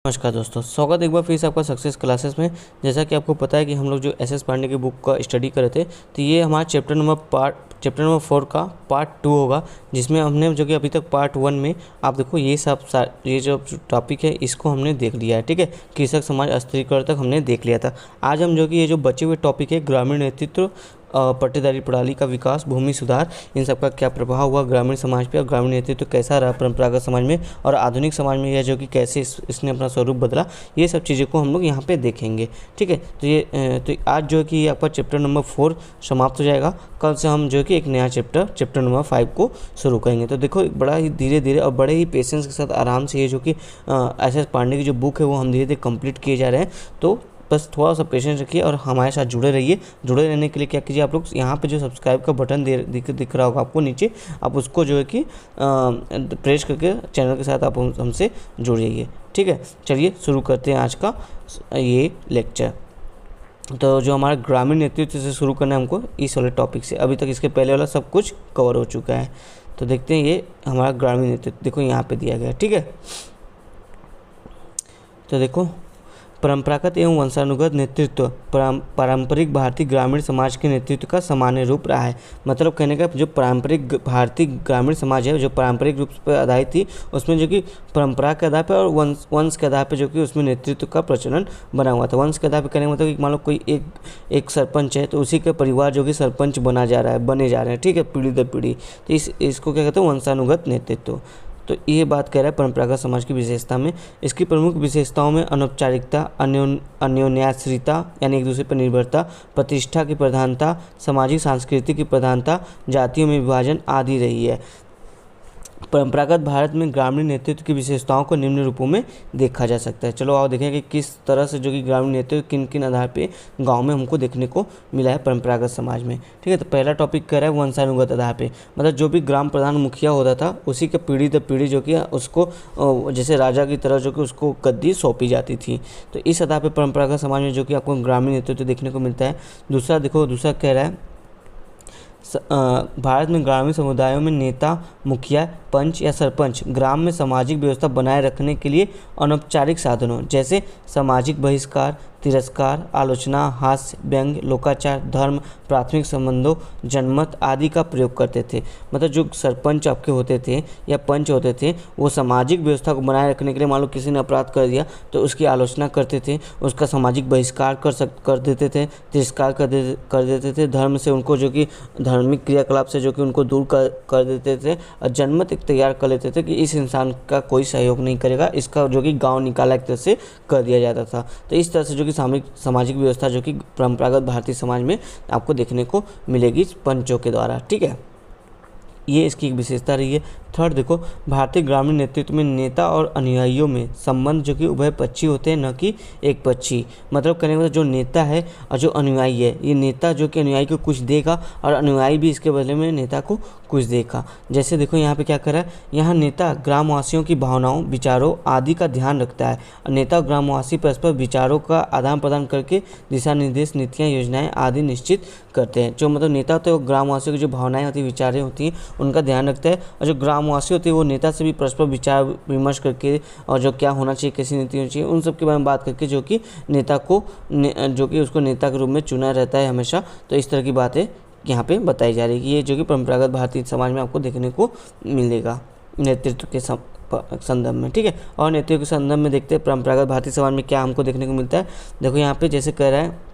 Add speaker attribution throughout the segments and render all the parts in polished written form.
Speaker 1: नमस्कार दोस्तों, स्वागत एक बार फिर से आपका सक्सेस क्लासेस में। जैसा कि आपको पता है कि हम लोग जो एस पांडे की बुक का स्टडी कर रहे थे, तो ये हमारा चैप्टर नंबर 4 का पार्ट 2 होगा, जिसमें हमने जो कि अभी तक पार्ट 1 में आप देखो ये जो टॉपिक है इसको हमने देख लिया है। ठीक है, कृषक समाज अस्थिरीकरण तक हमने देख लिया था। आज हम जो कि ये जो बचे हुए टॉपिक है ग्रामीण नेतृत्व, पट्टेदारी प्रणाली का विकास, भूमि सुधार, इन सब का क्या प्रभाव हुआ ग्रामीण समाज पे और ग्रामीण नेतृत्व कैसा रहा परंपरागत समाज में और आधुनिक समाज में, यह जो कि कैसे इसने अपना स्वरूप बदला, ये सब चीज़ों को हम लोग यहाँ पे देखेंगे। ठीक है, तो आज जो कि आपका चैप्टर नंबर 4 समाप्त हो जाएगा। कल से हम जो कि एक नया चैप्टर नंबर 5 को शुरू करेंगे। तो देखो बड़ा ही धीरे धीरे और बड़े ही पेशेंस के साथ आराम से ये जो कि एस पांडे की जो बुक है वो हम धीरे धीरे कंप्लीट किए जा रहे हैं। तो बस थोड़ा सा पेशेंस रखिए और हमारे साथ जुड़े रहिए। जुड़े रहने के लिए क्या कीजिए, आप लोग यहाँ पे जो सब्सक्राइब का बटन दिख रहा होगा आपको नीचे, आप उसको जो है कि प्रेस करके चैनल के साथ आप हमसे जुड़ जाइए। ठीक है, चलिए शुरू करते हैं आज का ये लेक्चर। तो जो हमारा ग्रामीण नेतृत्व से शुरू करना है हमको इस वाले टॉपिक से। अभी तक इसके पहले वाला सब कुछ कवर हो चुका है। तो देखते हैं ये हमारा ग्रामीण नेतृत्व देखो यहाँ पे दिया गया है। ठीक है, तो देखो परंपरागत एवं वंशानुगत नेतृत्व पारंपरिक भारतीय ग्रामीण समाज के नेतृत्व का सामान्य रूप रहा है। मतलब कहने का जो पारंपरिक भारतीय ग्रामीण समाज है जो पारंपरिक रूप पर आधारित थी, उसमें जो कि परंपरा के आधार पर और वंश के आधार पर जो कि उसमें नेतृत्व का प्रचलन बना हुआ था। वंश के आधार पर कहने का मतलब कि मान लो कोई एक सरपंच है तो उसी के परिवार जो कि सरपंच बने जा रहे हैं। ठीक है, पीढ़ी दर पीढ़ी। तो इसको क्या कहते हैं, वंशानुगत नेतृत्व। तो ये बात कह रहा है परंपरागत समाज की विशेषता में। इसकी प्रमुख विशेषताओं में अनौपचारिकता, अन्योन्याश्रिता यानी एक दूसरे पर निर्भरता, प्रतिष्ठा की प्रधानता, सामाजिक सांस्कृतिक की प्रधानता, जातियों में विभाजन आदि रही है। परंपरागत भारत में ग्रामीण नेतृत्व की विशेषताओं को निम्न रूपों में देखा जा सकता है। चलो आओ देखें कि किस तरह से जो कि ग्रामीण नेतृत्व किन किन आधार पे गांव में हमको देखने को मिला है परंपरागत समाज में। ठीक है, तो पहला टॉपिक कह रहा है वंशानुगत आधार पे, मतलब जो भी ग्राम प्रधान मुखिया होता था उसी के पीढ़ी दर पीढ़ी जो कि उसको जैसे राजा की तरह जो कि उसको गद्दी सौंपी जाती थी। तो इस आधार पर परंपरागत समाज में जो कि आपको ग्रामीण नेतृत्व देखने को मिलता है। दूसरा कह रहा है भारत में ग्रामीण समुदायों में नेता, मुखिया, पंच या सरपंच ग्राम में सामाजिक व्यवस्था बनाए रखने के लिए अनौपचारिक साधनों जैसे सामाजिक बहिष्कार, तिरस्कार, आलोचना, हास्य, व्यंग्य, लोकाचार, धर्म, प्राथमिक संबंधों, जनमत आदि का प्रयोग करते थे। मतलब जो सरपंच आपके होते थे या पंच होते थे वो सामाजिक व्यवस्था को बनाए रखने के लिए मान लो किसी ने अपराध कर दिया तो उसकी आलोचना करते थे, उसका सामाजिक बहिष्कार कर देते थे, तिरस्कार कर देते थे, धर्म से उनको जो कि धार्मिक क्रियाकलाप से जो कि उनको दूर कर देते थे, और जनमत एक तैयार कर लेते थे कि इस इंसान का कोई सहयोग नहीं करेगा, इसका जो कि गाँव निकाला एक तरह से कर दिया जाता था। तो इस तरह से जो कि सामाजिक व्यवस्था जो कि परंपरागत भारतीय समाज में आपको देखने को मिलेगी पंचों के द्वारा। ठीक है, ये इसकी एक विशेषता रही है। थर्ड देखो, भारतीय ग्रामीण नेतृत्व में नेता और अनुयायियों में संबंध जो कि उभय पक्षी होते हैं, न कि एक पक्षी। मतलब कहने का मतलब जो नेता है और जो अनुयायी है, ये नेता जो कि अनुयायी को कुछ देगा और अनुयायी भी इसके बदले में नेता को कुछ देगा। जैसे देखो यहाँ पे क्या कर रहा है, यहाँ नेता ग्रामवासियों की भावनाओं, विचारों आदि का ध्यान रखता है और नेता और ग्रामवासी परस्पर विचारों का आदान प्रदान करके दिशा निर्देश, नीतियाँ, योजनाएँ आदि निश्चित करते हैं। जो मतलब नेता तो ग्रामवासियों की जो भावनाएँ होती हैं, विचारें होती हैं, उनका ध्यान रखता है, और जो ग्रामवासी होते हैं वो नेता से भी परस्पर विचार विमर्श करके और जो क्या होना चाहिए, कैसी नीति होनी चाहिए, उन सब के बारे में बात करके जो कि नेता को जो कि उसको नेता के रूप में चुना रहता है हमेशा। तो इस तरह की बातें यहाँ पे बताई जा रही है कि ये जो कि परंपरागत भारतीय समाज में आपको देखने को मिलेगा नेतृत्व के संदर्भ में। ठीक है, और नेतृत्व के संदर्भ में देखते हैं परंपरागत भारतीय समाज में क्या हमको देखने को मिलता है। देखो यहाँ पे जैसे कह रहा है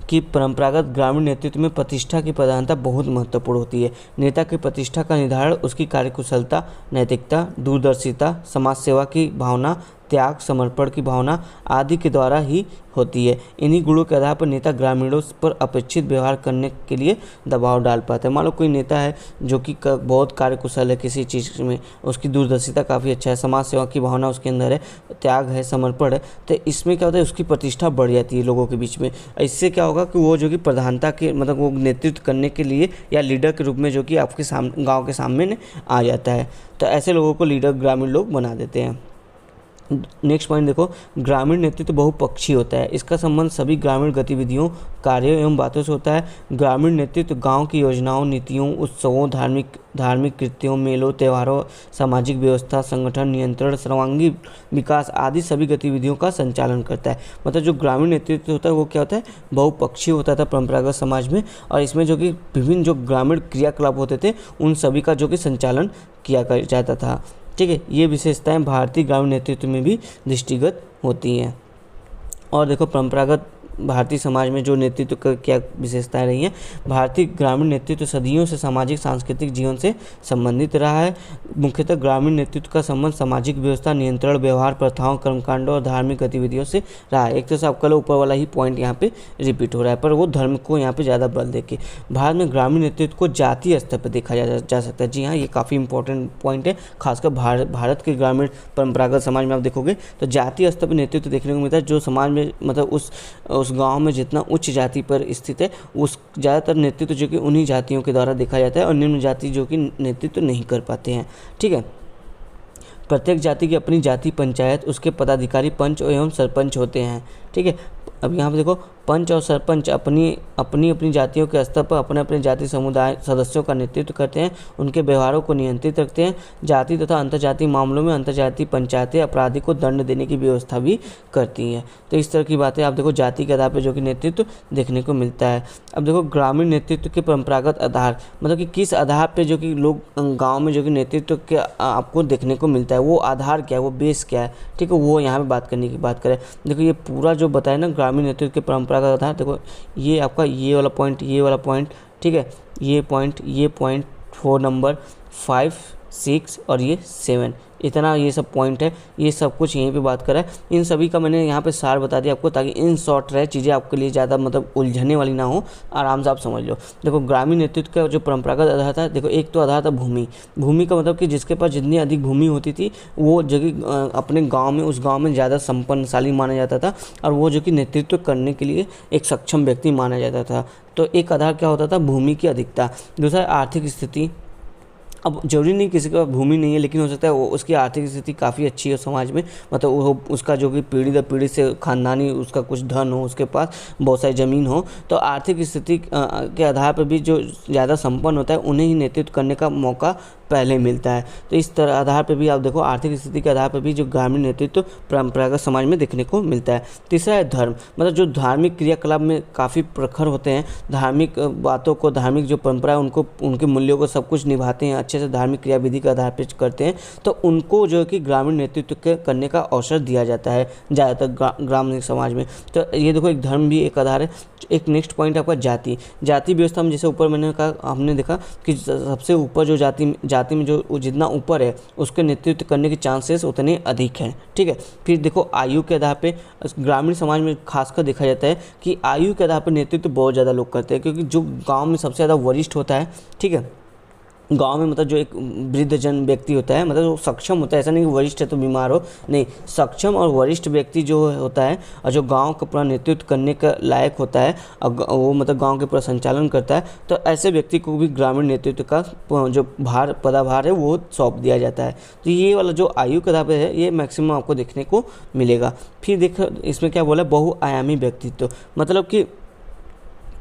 Speaker 1: कि परंपरागत ग्रामीण नेतृत्व में प्रतिष्ठा की प्रधानता बहुत महत्वपूर्ण होती है। नेता की प्रतिष्ठा का निर्धारण उसकी कार्यकुशलता, नैतिकता, दूरदर्शिता, समाज सेवा की भावना, त्याग, समर्पण की भावना आदि के द्वारा ही होती है। इन्हीं गुणों के आधार पर नेता ग्रामीणों पर अपेक्षित व्यवहार करने के लिए दबाव डाल पाता है। मान लो कोई नेता है जो कि बहुत कार्यकुशल है किसी चीज़ में, उसकी दूरदर्शिता काफ़ी अच्छा है, समाज सेवा की भावना उसके अंदर है, त्याग है, समर्पण है, तो इसमें क्या होता है, उसकी प्रतिष्ठा बढ़ जाती है लोगों के बीच में। इससे क्या होगा कि वो जो कि प्रधानता के मतलब वो नेतृत्व करने के लिए या लीडर के रूप में जो कि आपके गाँव के सामने आ जाता है। तो ऐसे लोगों को लीडर ग्रामीण लोग बना देते हैं। नेक्स्ट पॉइंट देखो, ग्रामीण नेतृत्व बहुपक्षीय होता है। इसका संबंध सभी ग्रामीण गतिविधियों, कार्यों एवं बातों से होता है। ग्रामीण नेतृत्व गांव की योजनाओं, नीतियों, उत्सवों, धार्मिक कृत्यों, मेलों, त्योहारों, सामाजिक व्यवस्था, संगठन, नियंत्रण, सर्वांगीण विकास आदि सभी गतिविधियों का संचालन करता है। मतलब जो ग्रामीण नेतृत्व होता है वो क्या होता है, बहुपक्षीय होता था परंपरागत समाज में, और इसमें जो कि विभिन्न जो ग्रामीण क्रियाकलाप होते थे उन सभी का जो कि संचालन किया जाता था। ठीक है, ये विशेषताएं भारतीय ग्रामीण नेतृत्व में भी दृष्टिगत होती हैं। और देखो परंपरागत भारतीय समाज में जो नेतृत्व का क्या विशेषताएं रही हैं। भारतीय ग्रामीण नेतृत्व सदियों से सामाजिक सांस्कृतिक जीवन से संबंधित रहा है। मुख्यतः ग्रामीण नेतृत्व का संबंध सामाजिक व्यवस्था, नियंत्रण, व्यवहार, प्रथाओं, कर्मकांडों और धार्मिक गतिविधियों से रहा है। एक तरह से आपका ऊपर वाला ही पॉइंट यहाँ पे रिपीट हो रहा है, पर वो धर्म को यहाँ पे ज़्यादा बल देके। भारत में ग्रामीण नेतृत्व को जातीय स्तर पर देखा जा सकता है। जी हाँ, ये काफ़ी इंपॉर्टेंट पॉइंट है। खासकर भारत के ग्रामीण परंपरागत समाज में आप देखोगे तो जातीय स्तर पर नेतृत्व देखने को मिलता है। जो समाज में मतलब उस गांव में जितना उच्च जाति पर स्थित है उस ज़्यादातर नेतृत्व जो कि उन्हीं जातियों के द्वारा देखा जाता है, और निम्न जाति जो कि नेतृत्व नहीं कर पाते हैं। ठीक है, प्रत्येक जाति की अपनी जाति पंचायत, उसके पदाधिकारी पंच एवं सरपंच होते हैं। ठीक है, अब यहाँ पे देखो पंच और सरपंच अपनी जातियों के स्तर पर अपने अपने जाति समुदाय सदस्यों का नेतृत्व करते हैं, उनके व्यवहारों को नियंत्रित रखते हैं। जाति तथा अंतर्जातीय मामलों में अंतर्जातीय पंचायतें अपराधी को दंड देने की व्यवस्था भी करती हैं। तो इस तरह की बातें आप देखो जाति के आधार पर जो कि नेतृत्व देखने को मिलता है। अब देखो ग्रामीण नेतृत्व के परंपरागत आधार, मतलब कि किस आधार पर जो कि लोग गाँव में जो कि नेतृत्व के आपको देखने को मिलता है, वो आधार क्या है, वो बेस क्या है। ठीक है, वो यहाँ पर बात करने की बात करें। देखो ये पूरा जो बताया ना ग्रामीण नेतृत्व के परंपरागत आधार, देखो ये आपका ये वाला पॉइंट, ठीक है, ये पॉइंट 4 नंबर 5, 6 और ये 7, इतना ये सब पॉइंट है। ये सब कुछ यहीं पे बात करा है। इन सभी का मैंने यहाँ पे सार बता दिया आपको, ताकि इन शॉर्ट रहे चीज़ें, आपके लिए ज़्यादा मतलब उलझने वाली ना हो, आराम से आप समझ लो। देखो ग्रामीण नेतृत्व का जो परंपरागत आधार था, देखो एक तो आधार था भूमि का मतलब कि जिसके पास जितनी अधिक भूमि होती थी वो जो कि अपने गाँव में, उस गाँव में ज़्यादा संपन्नशाली माना जाता था, और वो जो कि नेतृत्व करने के लिए एक सक्षम व्यक्ति माना जाता था। तो एक आधार क्या होता था, भूमि की अधिकता। दूसरा आर्थिक स्थिति। अब जरूरी नहीं किसी के पास भूमि नहीं है, लेकिन हो सकता है वो उसकी आर्थिक स्थिति काफ़ी अच्छी है समाज में, मतलब वो उसका जो कि पीढ़ी दर पीढ़ी से खानदानी उसका कुछ धन हो, उसके पास बहुत सारी ज़मीन हो, तो आर्थिक स्थिति के आधार पर भी जो ज़्यादा संपन्न होता है उन्हें ही नेतृत्व करने का मौका पहले मिलता है। तो इस तरह आधार पर भी आप देखो आर्थिक स्थिति के आधार पर भी जो ग्रामीण नेतृत्व परंपरागत समाज में देखने को मिलता है। तीसरा है धर्म, मतलब जो धार्मिक क्रियाकलाप में काफ़ी प्रखर होते हैं, धार्मिक बातों को, धार्मिक जो परंपरा है उनको, उनके मूल्यों को सब कुछ निभाते हैं, अच्छे से धार्मिक क्रियाविधि के आधार पर करते हैं, तो उनको जो कि ग्रामीण नेतृत्व के करने का अवसर दिया जाता है ज़्यादातर ग्रामीण समाज में। तो ये देखो एक धर्म भी एक आधार है। एक नेक्स्ट पॉइंट आपका जाति व्यवस्था में, जैसे ऊपर मैंने कहा, हमने देखा कि सबसे ऊपर जो जाति में जो जितना ऊपर है उसके नेतृत्व करने के चांसेस उतने अधिक हैं। ठीक है, फिर देखो आयु के आधार पे ग्रामीण समाज में खासकर देखा जाता है कि आयु के आधार पर नेतृत्व बहुत ज़्यादा लोग करते हैं, क्योंकि जो गांव में सबसे ज़्यादा वरिष्ठ होता है, ठीक है, गांव में मतलब जो एक वृद्धजन व्यक्ति होता है, मतलब वो सक्षम होता है, ऐसा नहीं कि वरिष्ठ है तो बीमार हो, नहीं, सक्षम और वरिष्ठ व्यक्ति जो होता है और जो गांव का पूरा नेतृत्व करने का लायक होता है, और वो मतलब गांव के पूरा संचालन करता है, तो ऐसे व्यक्ति को भी ग्रामीण नेतृत्व का जो पदाभार है वो सौंप दिया जाता है। तो ये वाला जो आयु का आधार है ये मैक्सिमम आपको देखने को मिलेगा। फिर देखो इसमें क्या बोला, बहुआयामी व्यक्तित्व, मतलब कि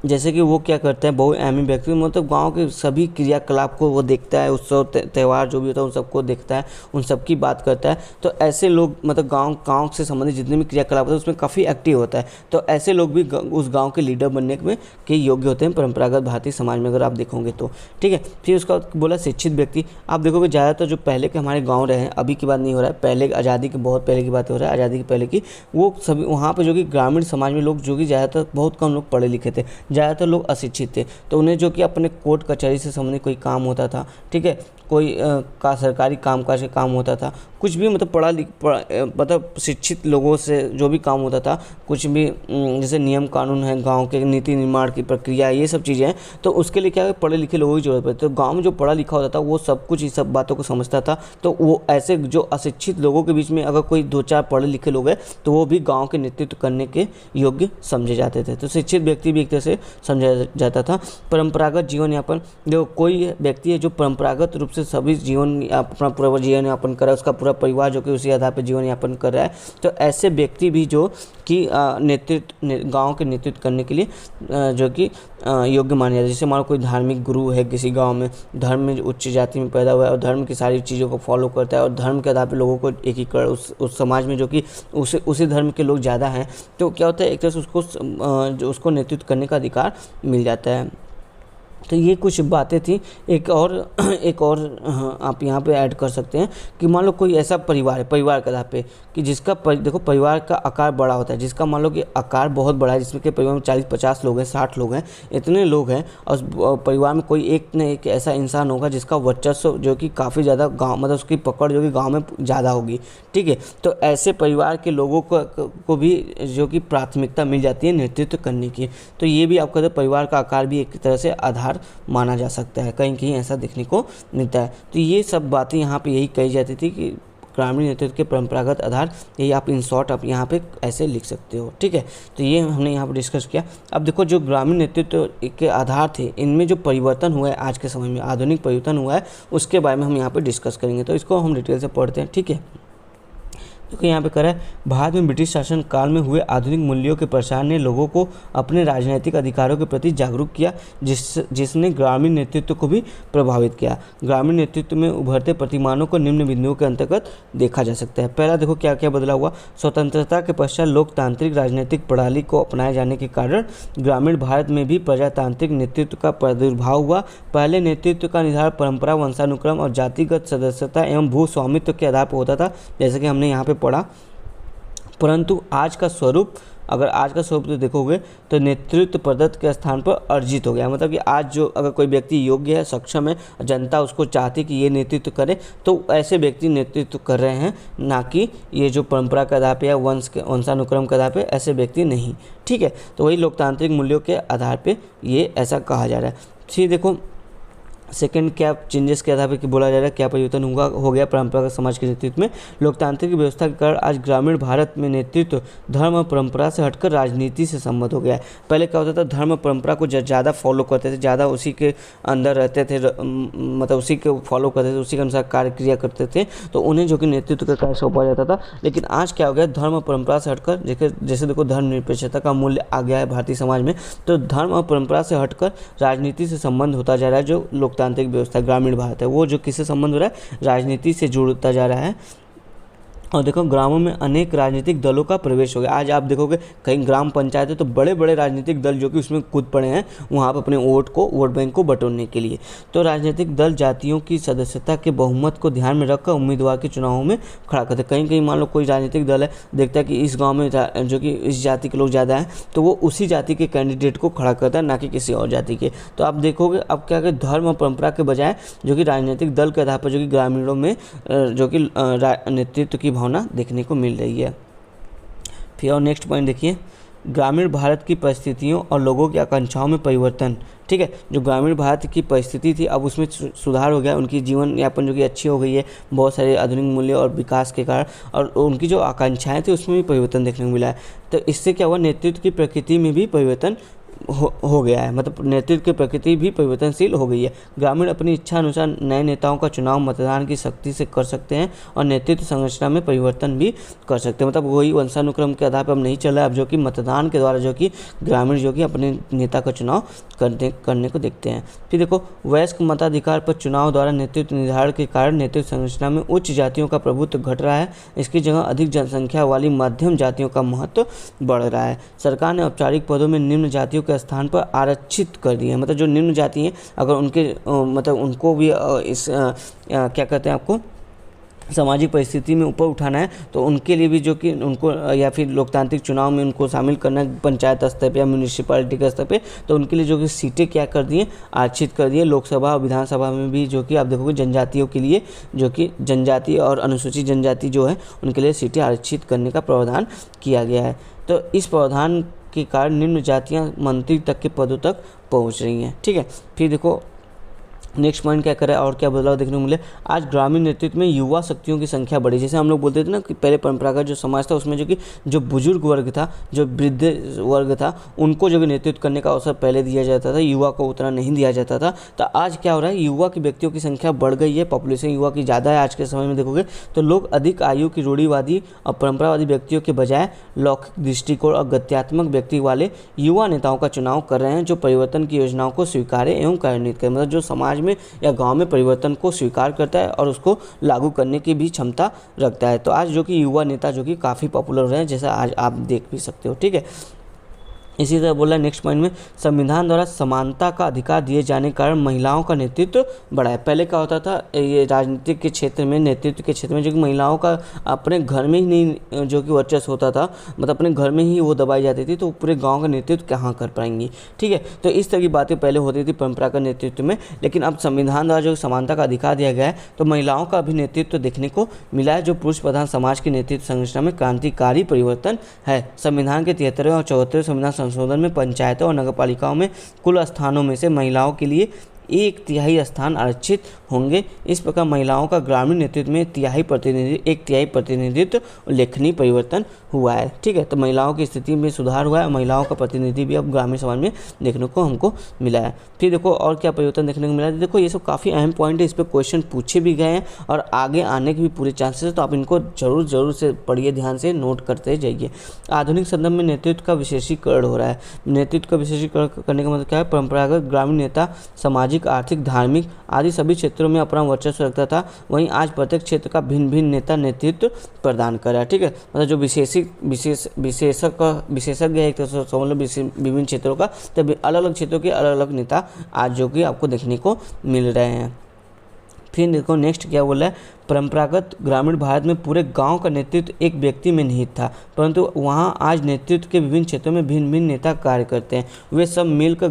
Speaker 1: जैसे कि वो क्या करता है, बहुआयामी व्यक्ति, मतलब गांव के सभी क्रियाकलाप को वो देखता है, उत्सव त्यौहार जो भी होता है उन सबको देखता है, उन सब की बात करता है। तो ऐसे लोग मतलब गांव से संबंधित जितने भी क्रियाकलाप होते हैं उसमें काफ़ी एक्टिव होता है। तो ऐसे लोग भी उस गांव के लीडर बनने में के योग्य होते हैं परंपरागत भारतीय समाज में, अगर आप देखोगे तो। ठीक है, फिर उसका बोला शिक्षित व्यक्ति। आप देखोगे ज़्यादातर जो पहले के हमारे गाँव रहे हैं, अभी की बात नहीं हो रहा है, पहले आज़ादी के बहुत पहले की बात हो रहा है, आज़ादी के पहले की, वो सभी वहाँ पर जो कि ग्रामीण समाज में लोग जो कि ज़्यादातर बहुत कम लोग पढ़े लिखे थे, ज़्यादातर लोग अशिक्षित थे। तो उन्हें जो कि अपने कोर्ट कचहरी से संबंधित कोई काम होता था, ठीक है, कोई का सरकारी कामकाज का काम होता था, कुछ भी मतलब मतलब शिक्षित लोगों से जो भी काम होता था, कुछ भी जैसे नियम कानून है, गांव के नीति निर्माण की प्रक्रिया, ये सब चीज़ें हैं, तो उसके लिए क्या है, पढ़े लिखे लोगों की जरूरत पड़ती है। तो गांव में जो पढ़ा लिखा होता था वो सब कुछ इस सब बातों को समझता था। तो वो ऐसे जो अशिक्षित लोगों के बीच में अगर कोई 2-4 पढ़े लिखे लोग हैं तो वो भी गाँव के नेतृत्व करने के योग्य समझे जाते थे। तो शिक्षित व्यक्ति भी एक तरह से समझा जाता था। परंपरागत जीवन यापन, जो कोई व्यक्ति है जो परंपरागत रूप से सभी जीवन अपना पूरा जीवन यापन कर रहा है, उसका पूरा परिवार जो कि उसी आधार पर जीवन यापन कर रहा है, तो ऐसे व्यक्ति भी जो कि गांव के नेतृत्व करने के लिए जो कि योग्य माने जाते हैं। जैसे मान लो कोई धार्मिक गुरु है किसी गांव में, धर्म में उच्च जाति में पैदा हुआ है और धर्म की सारी चीज़ों को फॉलो करता है और धर्म के आधार पर लोगों को एकीकरण, उस समाज में जो कि उसी धर्म के लोग ज़्यादा हैं, तो क्या होता है एक तरह से उसको नेतृत्व करने का अधिकार मिल जाता है। तो ये कुछ बातें थी। एक और आप यहाँ पे ऐड कर सकते हैं कि मान लो कोई ऐसा परिवार है, परिवार के आधार पे कि जिसका देखो परिवार का आकार बड़ा होता है, जिसका मान लो कि आकार बहुत बड़ा है, जिसमें कि परिवार में 40-50 लोग हैं, 60 लोग हैं, इतने लोग हैं और उस परिवार में कोई एक न एक ऐसा इंसान होगा जिसका वर्चस्व जो कि काफ़ी ज़्यादा गाँव, मतलब उसकी पकड़ जो कि गाँव में ज़्यादा होगी, ठीक है। तो ऐसे परिवार के लोगों को भी जो कि प्राथमिकता मिल जाती है नेतृत्व करने की। तो ये भी आपका परिवार का आकार भी एक तरह से आधार माना जा सकता है, कहीं कहीं ऐसा देखने को मिलता है। तो ये सब बातें यहाँ पे यही कही जाती थी कि ग्रामीण नेतृत्व के परंपरागत आधार, यही आप इन शॉर्ट आप यहाँ पे ऐसे लिख सकते हो, ठीक है। तो ये हमने यहाँ पर डिस्कस किया। अब देखो जो ग्रामीण नेतृत्व के आधार थे, इनमें जो परिवर्तन हुआ है आज के समय में, आधुनिक परिवर्तन हुआ है, उसके बारे में हम यहाँ पर डिस्कस करेंगे। तो इसको हम डिटेल से पढ़ते हैं, ठीक है। क्योंकि यहाँ पे कह रहा है भारत में ब्रिटिश शासन काल में हुए आधुनिक मूल्यों के प्रसार ने लोगों को अपने राजनीतिक अधिकारों के प्रति जागरूक किया, जिसने ग्रामीण नेतृत्व को भी प्रभावित किया। ग्रामीण नेतृत्व में उभरते प्रतिमानों को निम्न बिंदुओं के अंतर्गत देखा जा सकता है। पहला देखो क्या क्या बदलाव हुआ। स्वतंत्रता के पश्चात लोकतांत्रिक राजनीतिक प्रणाली को अपनाए जाने के कारण ग्रामीण भारत में भी प्रजातांत्रिक नेतृत्व का प्रादुर्भाव हुआ। पहले नेतृत्व का निर्धारण परंपरा, वंशानुक्रम और जातिगत सदस्यता एवं भू स्वामित्व के आधार पर होता था, जैसे कि हमने यहाँ पे पढ़ा। परंतु आज का स्वरूप, अगर आज का स्वरूप देखोगे तो नेतृत्व प्रदत्त के स्थान पर अर्जित हो गया। मतलब कि आज जो अगर कोई व्यक्ति योग्य है, सक्षम है, जनता उसको चाहती कि ये नेतृत्व करे, तो ऐसे व्यक्ति नेतृत्व कर रहे हैं, ना कि ये जो परंपरा के आधार पर या वंशानुक्रम के आधार पर ऐसे व्यक्ति नहीं, ठीक है। तो वही लोकतांत्रिक मूल्यों के आधार पर ये ऐसा कहा जा रहा है। ठीक, देखो सेकंड क्या चेंजेस के आधार पर बोला जा रहा है, क्या परिवर्तन हो गया परंपरागत समाज के नेतृत्व में। लोकतांत्रिक व्यवस्था के कारण आज ग्रामीण भारत में नेतृत्व धर्म और परंपरा से हटकर राजनीति से संबद्ध हो गया है। पहले क्या होता था, धर्म और परंपरा को ज़्यादा फॉलो करते थे, ज़्यादा उसी के अंदर रहते थे, मतलब उसी को फॉलो करते थे, उसी के अनुसार कार्य क्रिया करते थे, तो उन्हें जो कि नेतृत्व का कार्य सौंपा जाता था। लेकिन आज क्या हो गया, धर्म और परंपरा से हटकर, जैसे देखो धर्मनिरपेक्षता का मूल्य आ गया है भारतीय समाज में, तो धर्म और परंपरा से हटकर राजनीति से संबंध होता जा रहा है। जो लोकतांत्रिक व्यवस्था ग्रामीण भारत है, वो जो किससे संबंध हो रहा है, राजनीति से जुड़ता जा रहा है। और देखो ग्रामों में अनेक राजनीतिक दलों का प्रवेश हो गया। आज आप देखोगे कहीं ग्राम पंचायत है तो बड़े बड़े राजनीतिक दल जो कि उसमें कूद पड़े हैं वहाँ पर अपने वोट बैंक को बटोरने के लिए। तो राजनीतिक दल जातियों की सदस्यता के बहुमत को ध्यान में रखकर उम्मीदवार के चुनावों में खड़ा करते। कहीं कहीं मान लो कोई राजनीतिक दल है, देखता है कि इस गाँव में जो कि इस जाति के लोग ज़्यादा हैं, तो वो उसी जाति के कैंडिडेट को खड़ा करता है, ना कि किसी और जाति के। तो आप देखोगे अब क्या कि धर्म और परंपरा के बजाय जो कि राजनीतिक दल के आधार पर जो कि ग्रामीणों में जो कि नेतृत्व की भावना देखने को मिल रही है। फिर और नेक्स्ट पॉइंट देखिए, ग्रामीण भारत की परिस्थितियों और लोगों की आकांक्षाओं में परिवर्तन। ठीक है, जो ग्रामीण भारत की परिस्थिति थी अब उसमें सुधार हो गया, उनकी जीवन यापन जो कि अच्छी हो गई है बहुत सारे आधुनिक मूल्य और विकास के कारण, और उनकी जो आकांक्षाएं थी उसमें भी परिवर्तन देखने को मिला है। तो इससे क्या हुआ, नेतृत्व की प्रकृति में भी परिवर्तन हो गया है, मतलब नेतृत्व की प्रकृति भी परिवर्तनशील हो गई है। ग्रामीण अपनी इच्छा अनुसार नए नेताओं का चुनाव मतदान की शक्ति से कर सकते हैं और नेतृत्व संरचना में परिवर्तन भी कर सकते हैं। मतलब वही वंशानुक्रम के आधार पर अब नहीं चल रहा है, अब जो कि मतदान के द्वारा जो कि ग्रामीण जो कि अपने नेता का चुनाव करने को देखते हैं। फिर देखो वयस्क मताधिकार पर चुनाव द्वारा नेतृत्व निर्धारण के कारण नेतृत्व संरचना में उच्च जातियों का प्रभुत्व घट रहा है। इसकी जगह अधिक जनसंख्या वाली मध्यम जातियों का महत्व बढ़ रहा है। सरकार ने औपचारिक पदों में निम्न जातियों के स्थान पर आरक्षित कर दिए हैं। मतलब जो निम्न जाति हैं अगर उनके मतलब उनको भी इस क्या कहते हैं आपको सामाजिक परिस्थिति में ऊपर उठाना है, तो उनके लिए भी जो कि उनको या फिर लोकतांत्रिक चुनाव में उनको शामिल करना है पंचायत स्तर पे या म्यूनिसिपैलिटी के स्तर पे, तो उनके लिए जो कि सीटें क्या कर दिए, आरक्षित कर दिए। लोकसभा और विधानसभा में भी जो कि आप देखोगे जनजातियों के लिए जो कि जनजाति और अनुसूचित जनजाति जो है उनके लिए सीटें आरक्षित करने का प्रावधान किया गया है। तो इस प्रावधान के कारण निम्न जातियाँ मंत्री तक के पदों तक पहुँच रही हैं। ठीक है, फिर देखो नेक्स्ट पॉइंट क्या करें और क्या बदलाव देखने को मिले। आज ग्रामीण नेतृत्व में युवा शक्तियों की संख्या बढ़ी। जैसे हम लोग बोलते थे ना कि पहले परंपरागत जो समाज था उसमें जो बुजुर्ग वर्ग था, जो वृद्ध वर्ग था, उनको जो नेतृत्व करने का अवसर पहले दिया जाता था, युवा को उतना नहीं दिया जाता था। तो आज क्या हो रहा है, युवा की व्यक्तियों की संख्या बढ़ गई है, पॉपुलेशन युवा की ज़्यादा है आज के समय में देखोगे तो लोग अधिक आयु की रूढ़िवादी और परंपरावादी व्यक्तियों के बजाय लौकिक दृष्टिकोण और गत्यात्मक व्यक्ति वाले युवा नेताओं का चुनाव कर रहे हैं, जो परिवर्तन की योजनाओं को स्वीकारे एवं कार्यान्वित करें। मतलब जो समाज में या गांव में परिवर्तन को स्वीकार करता है और उसको लागू करने की भी क्षमता रखता है। तो आज जो कि युवा नेता जो कि काफ़ी पॉपुलर हो रहे हैं, जैसा आज आप देख भी सकते हो। ठीक है, इसी तरह बोला नेक्स्ट पॉइंट में, संविधान द्वारा समानता का अधिकार दिए जाने के कारण महिलाओं का नेतृत्व बढ़ा है। पहले क्या होता था, ये राजनीतिक के क्षेत्र में, नेतृत्व के क्षेत्र में जो कि महिलाओं का अपने घर में ही नहीं जो कि वर्चस्व होता था, मतलब अपने घर में ही वो दबाई जाती थी, तो पूरे गाँव का नेतृत्व कहाँ कर पाएंगी। ठीक है, तो इस तरह की बातें पहले होती थी परंपरागत नेतृत्व में, लेकिन अब संविधान द्वारा जो समानता का अधिकार दिया गया है तो महिलाओं का भी नेतृत्व देखने को मिला है, जो पुरुष प्रधान समाज की नेतृत्व संरचना में क्रांतिकारी परिवर्तन है। संविधान के 73वें और 74वें संविधान संशोधन में पंचायतों और नगरपालिकाओं में कुल स्थानों में से महिलाओं के लिए 1/3 स्थान आरक्षित होंगे। इस प्रकार महिलाओं का ग्रामीण नेतृत्व में 1/3 प्रतिनिधित्व उल्लेखनीय परिवर्तन हुआ है। ठीक है, तो महिलाओं की स्थिति में सुधार हुआ है, महिलाओं का प्रतिनिधि भी अब ग्रामीण समाज में देखने को हमको मिला है। फिर देखो और क्या परिवर्तन देखने को मिला है। देखो ये सब काफ़ी अहम पॉइंट है, इस पर क्वेश्चन पूछे भी गए हैं और आगे आने के भी पूरे चांसेस है, तो आप इनको जरूर से पढ़िए, ध्यान से नोट करते जाइए। आधुनिक संदर्भ में नेतृत्व का विशेषीकरण हो रहा है। नेतृत्व का विशेषीकरण करने का मतलब क्या है, परंपरागत ग्रामीण नेता सामाजिक, आर्थिक, धार्मिक आदि सभी क्षेत्रों में अपना वर्चस्व रखता था, वहीं आज प्रत्येक क्षेत्र का भिन्न भिन्न नेता नेतृत्व प्रदान कर रहा है। ठीक है, मतलब जो विशेषज्ञ है एक तरह से मतलब विभिन्न क्षेत्रों का, तब अलग अलग क्षेत्रों के अलग अलग नेता आज जो कि आपको देखने को मिल रहे हैं। फिर देखो नेक्स्ट क्या बोला है, परंपरागत ग्रामीण भारत में पूरे गांव का नेतृत्व एक व्यक्ति में निहित था, परंतु वहां आज नेतृत्व के विभिन्न क्षेत्रों में भिन्न भिन्न नेता कार्य करते हैं। वे सब मिलकर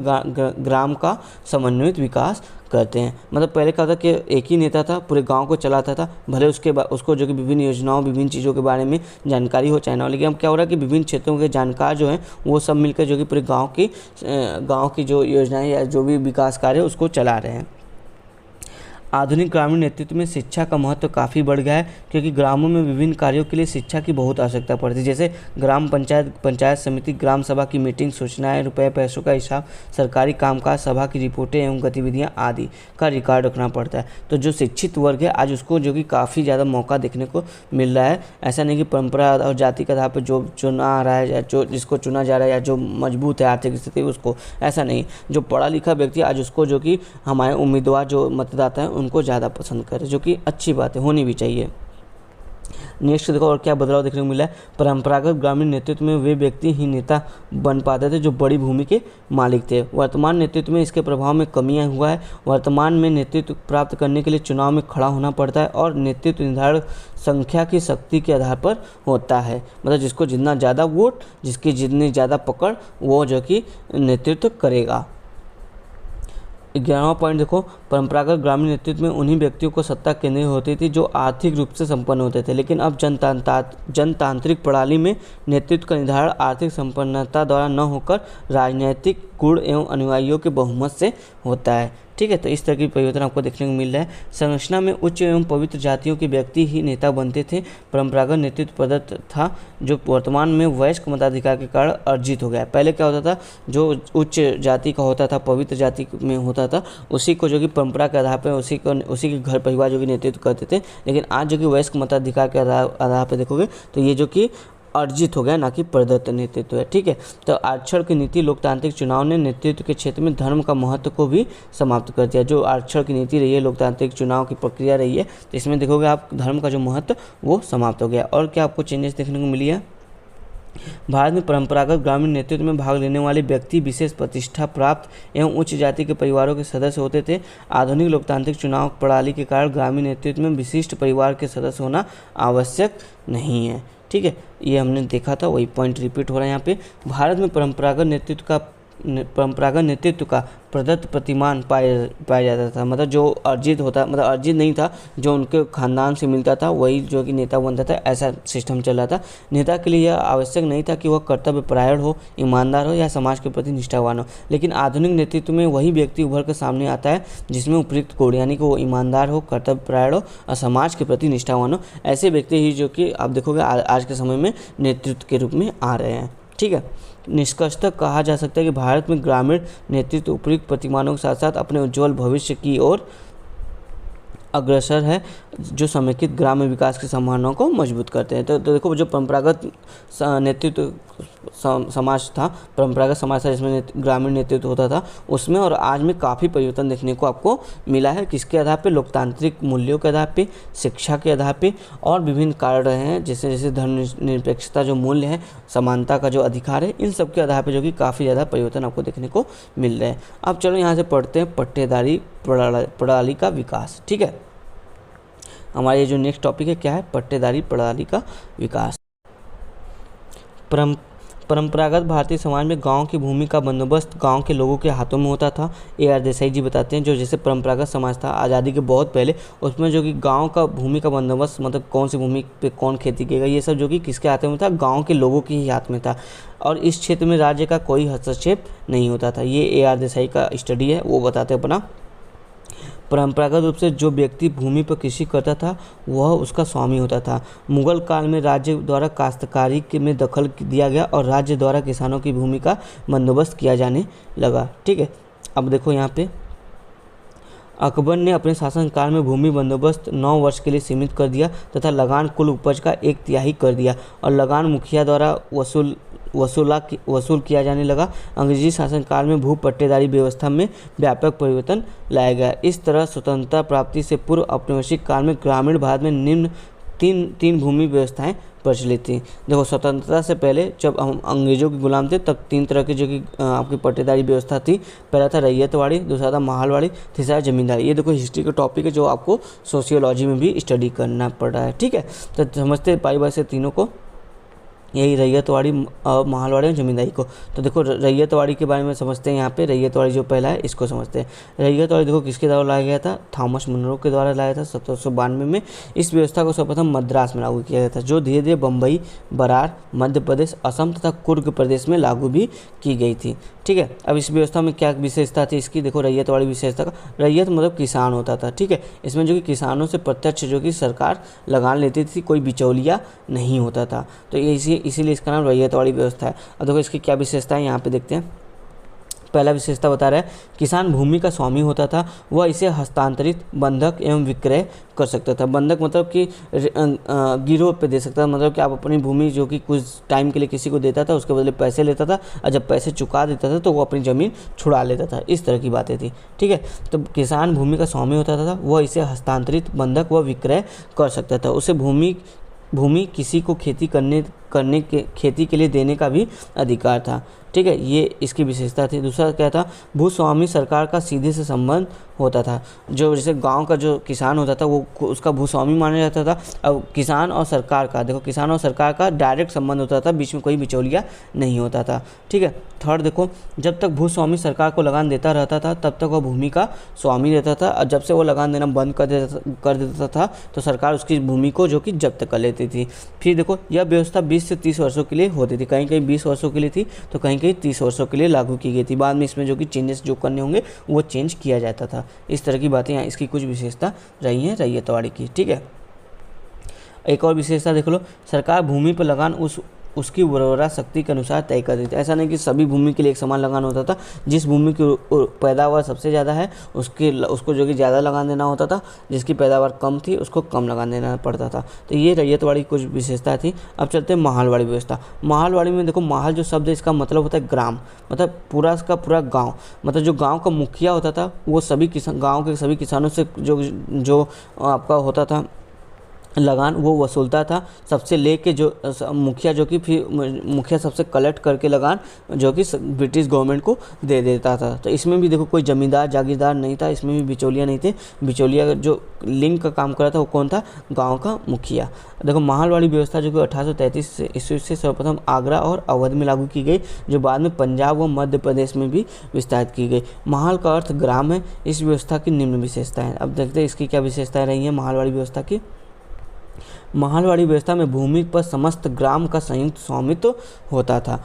Speaker 1: ग्राम का समन्वित विकास करते हैं। मतलब पहले क्या था कि एक ही नेता था, पूरे गांव को चलाता था, भले उसको जो कि विभिन्न योजनाओं, विभिन्न चीज़ों के बारे में जानकारी हो चाहे ना हो, लेकिन अब क्या हो रहा है कि विभिन्न क्षेत्रों के जानकार जो हैं वो सब मिलकर जो कि पूरे गाँव की जो योजनाएं या जो भी विकास कार्य है उसको चला रहे हैं। आधुनिक ग्रामीण नेतृत्व में शिक्षा का महत्व काफ़ी बढ़ गया है, क्योंकि ग्रामों में विभिन्न कार्यों के लिए शिक्षा की बहुत आवश्यकता पड़ती है। जैसे ग्राम पंचायत, पंचायत समिति, ग्राम सभा की मीटिंग, सूचनाएं, रुपए पैसों का हिसाब, सरकारी कामकाज, सभा की रिपोर्टें एवं गतिविधियां आदि का रिकॉर्ड रखना पड़ता है। तो जो शिक्षित वर्ग है आज उसको जो कि काफ़ी ज़्यादा मौका देखने को मिल रहा है। ऐसा नहीं कि परंपरा और जाति के आधार पर जो चुना आ रहा है या जो जिसको चुना जा रहा है या जो मजबूत है आर्थिक स्थिति उसको, ऐसा नहीं। जो पढ़ा लिखा व्यक्ति आज उसको जो कि हमारे उम्मीदवार जो मतदाता हैं उनको ज़्यादा पसंद करे, जो कि अच्छी बात है, होनी भी चाहिए। नेक्स्ट देखो और क्या बदलाव देखने को मिला है। परंपरागत ग्रामीण नेतृत्व में वे व्यक्ति ही नेता बन पाते थे जो बड़ी भूमि के मालिक थे। वर्तमान नेतृत्व में इसके प्रभाव में कमियां हुआ है। वर्तमान में नेतृत्व प्राप्त करने के लिए चुनाव में खड़ा होना पड़ता है और नेतृत्व निर्धारण संख्या की शक्ति के आधार पर होता है। मतलब जिसको जितना ज़्यादा वोट, जिसकी जितनी ज़्यादा पकड़, वो जो कि नेतृत्व करेगा। 11वां पॉइंट देखो, परंपरागत ग्रामीण नेतृत्व में उन्हीं व्यक्तियों को सत्ता केंद्रित होती थी जो आर्थिक रूप से संपन्न होते थे, लेकिन अब जनतांत्रिक प्रणाली में नेतृत्व का निर्धारण आर्थिक संपन्नता द्वारा न होकर राजनीतिक गुण एवं अनुयायियों के बहुमत से होता है। ठीक है, तो इस तरह की परिवर्तन आपको देखने को मिल रहा है। संरचना में उच्च एवं पवित्र जातियों के व्यक्ति ही नेता बनते थे। परंपरागत नेतृत्व प्रदत्त था जो वर्तमान में वयस्क मताधिकार के कारण अर्जित हो गया। पहले क्या होता था, जो उच्च जाति का होता था, पवित्र जाति में होता था, उसी को जो कि परंपरा के आधार पर उसी के घर परिवार जो कि नेतृत्व करते थे। लेकिन आज जो कि वयस्क मताधिकार के आधार पर देखोगे तो ये जो कि अर्जित हो गया, ना कि प्रदत्त नेतृत्व है। ठीक है, तो आरक्षण की नीति, लोकतांत्रिक चुनाव ने नेतृत्व के क्षेत्र में धर्म का महत्व को भी समाप्त कर दिया। जो आरक्षण की नीति रही है, लोकतांत्रिक चुनाव की प्रक्रिया रही है, तो इसमें देखोगे आप धर्म का जो महत्व वो समाप्त हो गया। और क्या आपको चेंजेस देखने को मिली है। भारत में परंपरागत ग्रामीण नेतृत्व में भाग लेने वाले व्यक्ति विशेष प्रतिष्ठा प्राप्त एवं उच्च जाति के परिवारों के सदस्य होते थे। आधुनिक लोकतांत्रिक चुनाव प्रणाली के कारण ग्रामीण नेतृत्व में विशिष्ट परिवार के सदस्य होना आवश्यक नहीं है। ठीक है, ये हमने देखा था, वही पॉइंट रिपीट हो रहा है यहाँ पे। भारत में परंपरागत नेतृत्व का परंपरागत नेतृत्व का प्रदत्त प्रतिमान पाया जाता था। मतलब जो अर्जित होता, मतलब अर्जित नहीं था, जो उनके खानदान से मिलता था वही जो कि नेता बनता था, ऐसा सिस्टम चल रहा था। नेता के लिए यह आवश्यक नहीं था कि वह कर्तव्यपरायण हो, ईमानदार हो या समाज के प्रति निष्ठावान हो, लेकिन आधुनिक नेतृत्व में वही व्यक्ति उभर कर सामने आता है जिसमें उपयुक्त गुण, यानी कि वो ईमानदार हो, कर्तव्यपरायण हो और समाज के प्रति निष्ठावान हो। ऐसे व्यक्ति ही जो कि आप देखोगे आज के समय में नेतृत्व के रूप में आ रहे हैं। ठीक है, निष्कर्षतः कहा जा सकता है कि भारत में ग्रामीण नेतृत्व उपयुक्त प्रतिमानों के साथ साथ अपने उज्जवल भविष्य की ओर अग्रसर है, जो समेकित ग्राम्य विकास की संभावनाओं को मजबूत करते हैं। तो देखो, जो परंपरागत नेतृत्व समाज था, परंपरागत समाज था जिसमें ग्रामीण नेतृत्व होता था, उसमें और आज में काफ़ी परिवर्तन देखने को आपको मिला है। किसके आधार पे? लोकतांत्रिक मूल्यों के आधार पे, शिक्षा के आधार पे, और विभिन्न कारण रहे हैं जैसे जैसे धर्मनिरपेक्षता जो मूल्य है, समानता का जो अधिकार है, इन सब के आधार पे जो कि काफ़ी ज़्यादा परिवर्तन आपको देखने को मिल रहे हैं। अब चलो यहाँ से पढ़ते हैं पट्टेदारी प्रणाली का विकास। ठीक है, हमारा ये जो नेक्स्ट टॉपिक है क्या है? पट्टेदारी प्रणाली का विकास। परंपरागत भारतीय समाज में गांव की भूमि का बंदोबस्त गांव के लोगों के हाथों में होता था। AR देसाई जी बताते हैं, जो जैसे परंपरागत समाज था आज़ादी के बहुत पहले, उसमें जो कि गांव का भूमि का बंदोबस्त, मतलब कौन सी भूमि पे कौन खेती करेगा, ये सब जो कि किसके हाथों में था? गांव के लोगों के ही हाथ में था, और इस क्षेत्र में राज्य का कोई हस्तक्षेप नहीं होता था। ये AR देसाई का स्टडी है, वो बताते हैं अपना। परंपरागत रूप से जो व्यक्ति भूमि पर कृषि करता था वह उसका स्वामी होता था। मुगल काल में राज्य द्वारा काश्तकारी में दखल दिया गया और राज्य द्वारा किसानों की भूमि का बंदोबस्त किया जाने लगा। ठीक है, अब देखो यहाँ पे अकबर ने अपने शासनकाल में भूमि बंदोबस्त 9 वर्ष के लिए सीमित कर दिया तथा लगान कुल उपज का 1/3 कर दिया, और लगान मुखिया द्वारा वसूल किया जाने लगा। अंग्रेजी शासनकाल में भू पट्टेदारी व्यवस्था में व्यापक परिवर्तन लाया गया। इस तरह स्वतंत्रता प्राप्ति से पूर्व औपनिवेशिक काल में ग्रामीण भारत में निम्न तीन भूमि व्यवस्थाएं प्रचलित थी। देखो, स्वतंत्रता से पहले जब हम अंग्रेजों के गुलाम थे तब 3 तरह की जो कि आपकी पट्टेदारी व्यवस्था थी। पहला था रैयतवाड़ी, दूसरा था माहलवाड़ी, तीसरा जमींदारी। ये देखो हिस्ट्री का टॉपिक है जो आपको सोशियोलॉजी में भी स्टडी करना पड़ रहा है। ठीक है, तो समझते पाई बाई से तीनों को, यही रैयतवाड़ी, माहलवाड़ी और जमींदारी को। तो देखो रैयतवाड़ी के बारे में समझते हैं। यहाँ पे रैयतवाड़ी जो पहला है इसको समझते हैं। रैयतवाड़ी देखो किसके द्वारा लाया गया था? थॉमस मुनरो के द्वारा लाया था 1792 में। इस व्यवस्था को सर्वप्रथम मद्रास में लागू किया गया था, जो धीरे धीरे बम्बई, बरार, मध्य प्रदेश, असम तथा कुर्ग प्रदेश में लागू भी की गई थी। ठीक है, अब इस व्यवस्था में क्या विशेषता थी इसकी? देखो रैयतवाड़ी विशेषता का, रैयत मतलब किसान होता था। ठीक है, इसमें जो कि किसानों से प्रत्यक्ष जो कि सरकार लगान लेती थी, कोई बिचौलिया नहीं होता था, तो ये इसीलिए इसका नाम रैयतवाड़ी व्यवस्था है। अब देखो इसकी क्या विशेषता है यहाँ पे देखते हैं। पहला विशेषता बता रहा है, किसान भूमि का स्वामी होता था, वह इसे हस्तांतरित, बंधक एवं विक्रय कर सकता था। बंधक मतलब कि गिरोह पे दे सकता था, मतलब कि आप अपनी भूमि जो कि कुछ टाइम के लिए किसी को देता था, उसके बदले पैसे लेता था, और जब पैसे चुका देता था तो वो अपनी ज़मीन छुड़ा लेता था। इस तरह की बातें थी। ठीक है, तो किसान भूमि का स्वामी होता था, वह इसे हस्तांतरित, बंधक व विक्रय कर सकता था। उसे भूमि किसी को खेती के लिए देने का भी अधिकार था। ठीक है, ये इसकी विशेषता थी। दूसरा क्या था? भूस्वामी सरकार का सीधे से संबंध होता था। जो जैसे गांव का जो किसान होता था वो उसका भूस्वामी माना जाता था। अब किसान और सरकार का, देखो किसान और सरकार का डायरेक्ट संबंध होता था, बीच में कोई बिचौलिया नहीं होता था। ठीक है, थर्ड देखो, जब तक भूस्वामी सरकार को लगान देता रहता था तब तक वह भूमि का स्वामी रहता था, और जब से वो लगान देना बंद कर देता था तो सरकार उसकी भूमि को जो कि जब्त कर लेती थी। फिर देखो, यह व्यवस्था 20 से 30 वर्षों के लिए होती थी। कहीं कहीं 20 वर्षों के लिए थी तो कहीं 30 वर्षों के लिए लागू की गई थी। बाद में इसमें जो कि चेंजेस जो करने होंगे वो चेंज किया जाता था। इस तरह की बातें यहाँ इसकी कुछ विशेषता रही हैं रैयतवाड़ी की। ठीक है, एक और विशेषता देख लो, सरकार भूमि पर लगान उसकी उर्वरा शक्ति के अनुसार तय कर देती है। ऐसा नहीं कि सभी भूमि के लिए एक समान लगान होता था। जिस भूमि की पैदावार सबसे ज़्यादा है उसको जो कि ज़्यादा लगान देना होता था, जिसकी पैदावार कम थी उसको कम लगान देना पड़ता था। तो ये रैयतवाड़ी कुछ विशेषता थी। अब चलते हैं माहलवाड़ी व्यवस्था। माहलवाड़ी में देखो, माहल जो शब्द है इसका मतलब होता है ग्राम, मतलब पूरा का पूरा गाँव। मतलब जो गाँव का मुखिया होता था वो सभी गाँव के सभी किसानों से जो आपका होता था लगान वो वसूलता था सबसे लेके जो मुखिया, जो कि फिर मुखिया सबसे कलेक्ट करके लगान जो कि ब्रिटिश गवर्नमेंट को दे देता था। तो इसमें भी देखो कोई जमींदार जागीरदार नहीं था, इसमें भी बिचौलिया नहीं थे। बिचौलिया जो लिंक का काम कर रहा था वो कौन था? गांव का मुखिया। देखो माहलवाड़ी व्यवस्था जो कि 1833 ईस्वी से सर्वप्रथम आगरा और अवध में लागू की गई, जो बाद में पंजाब व मध्य प्रदेश में भी विस्तारित की गई। महाल का अर्थ ग्राम है। इस व्यवस्था की निम्न विशेषताएं, अब देखते हैं इसकी क्या विशेषताएं रही हैं माहलवाड़ी व्यवस्था की। माहलवाड़ी व्यवस्था में भूमि पर समस्त ग्राम का संयुक्त स्वामित्व होता था।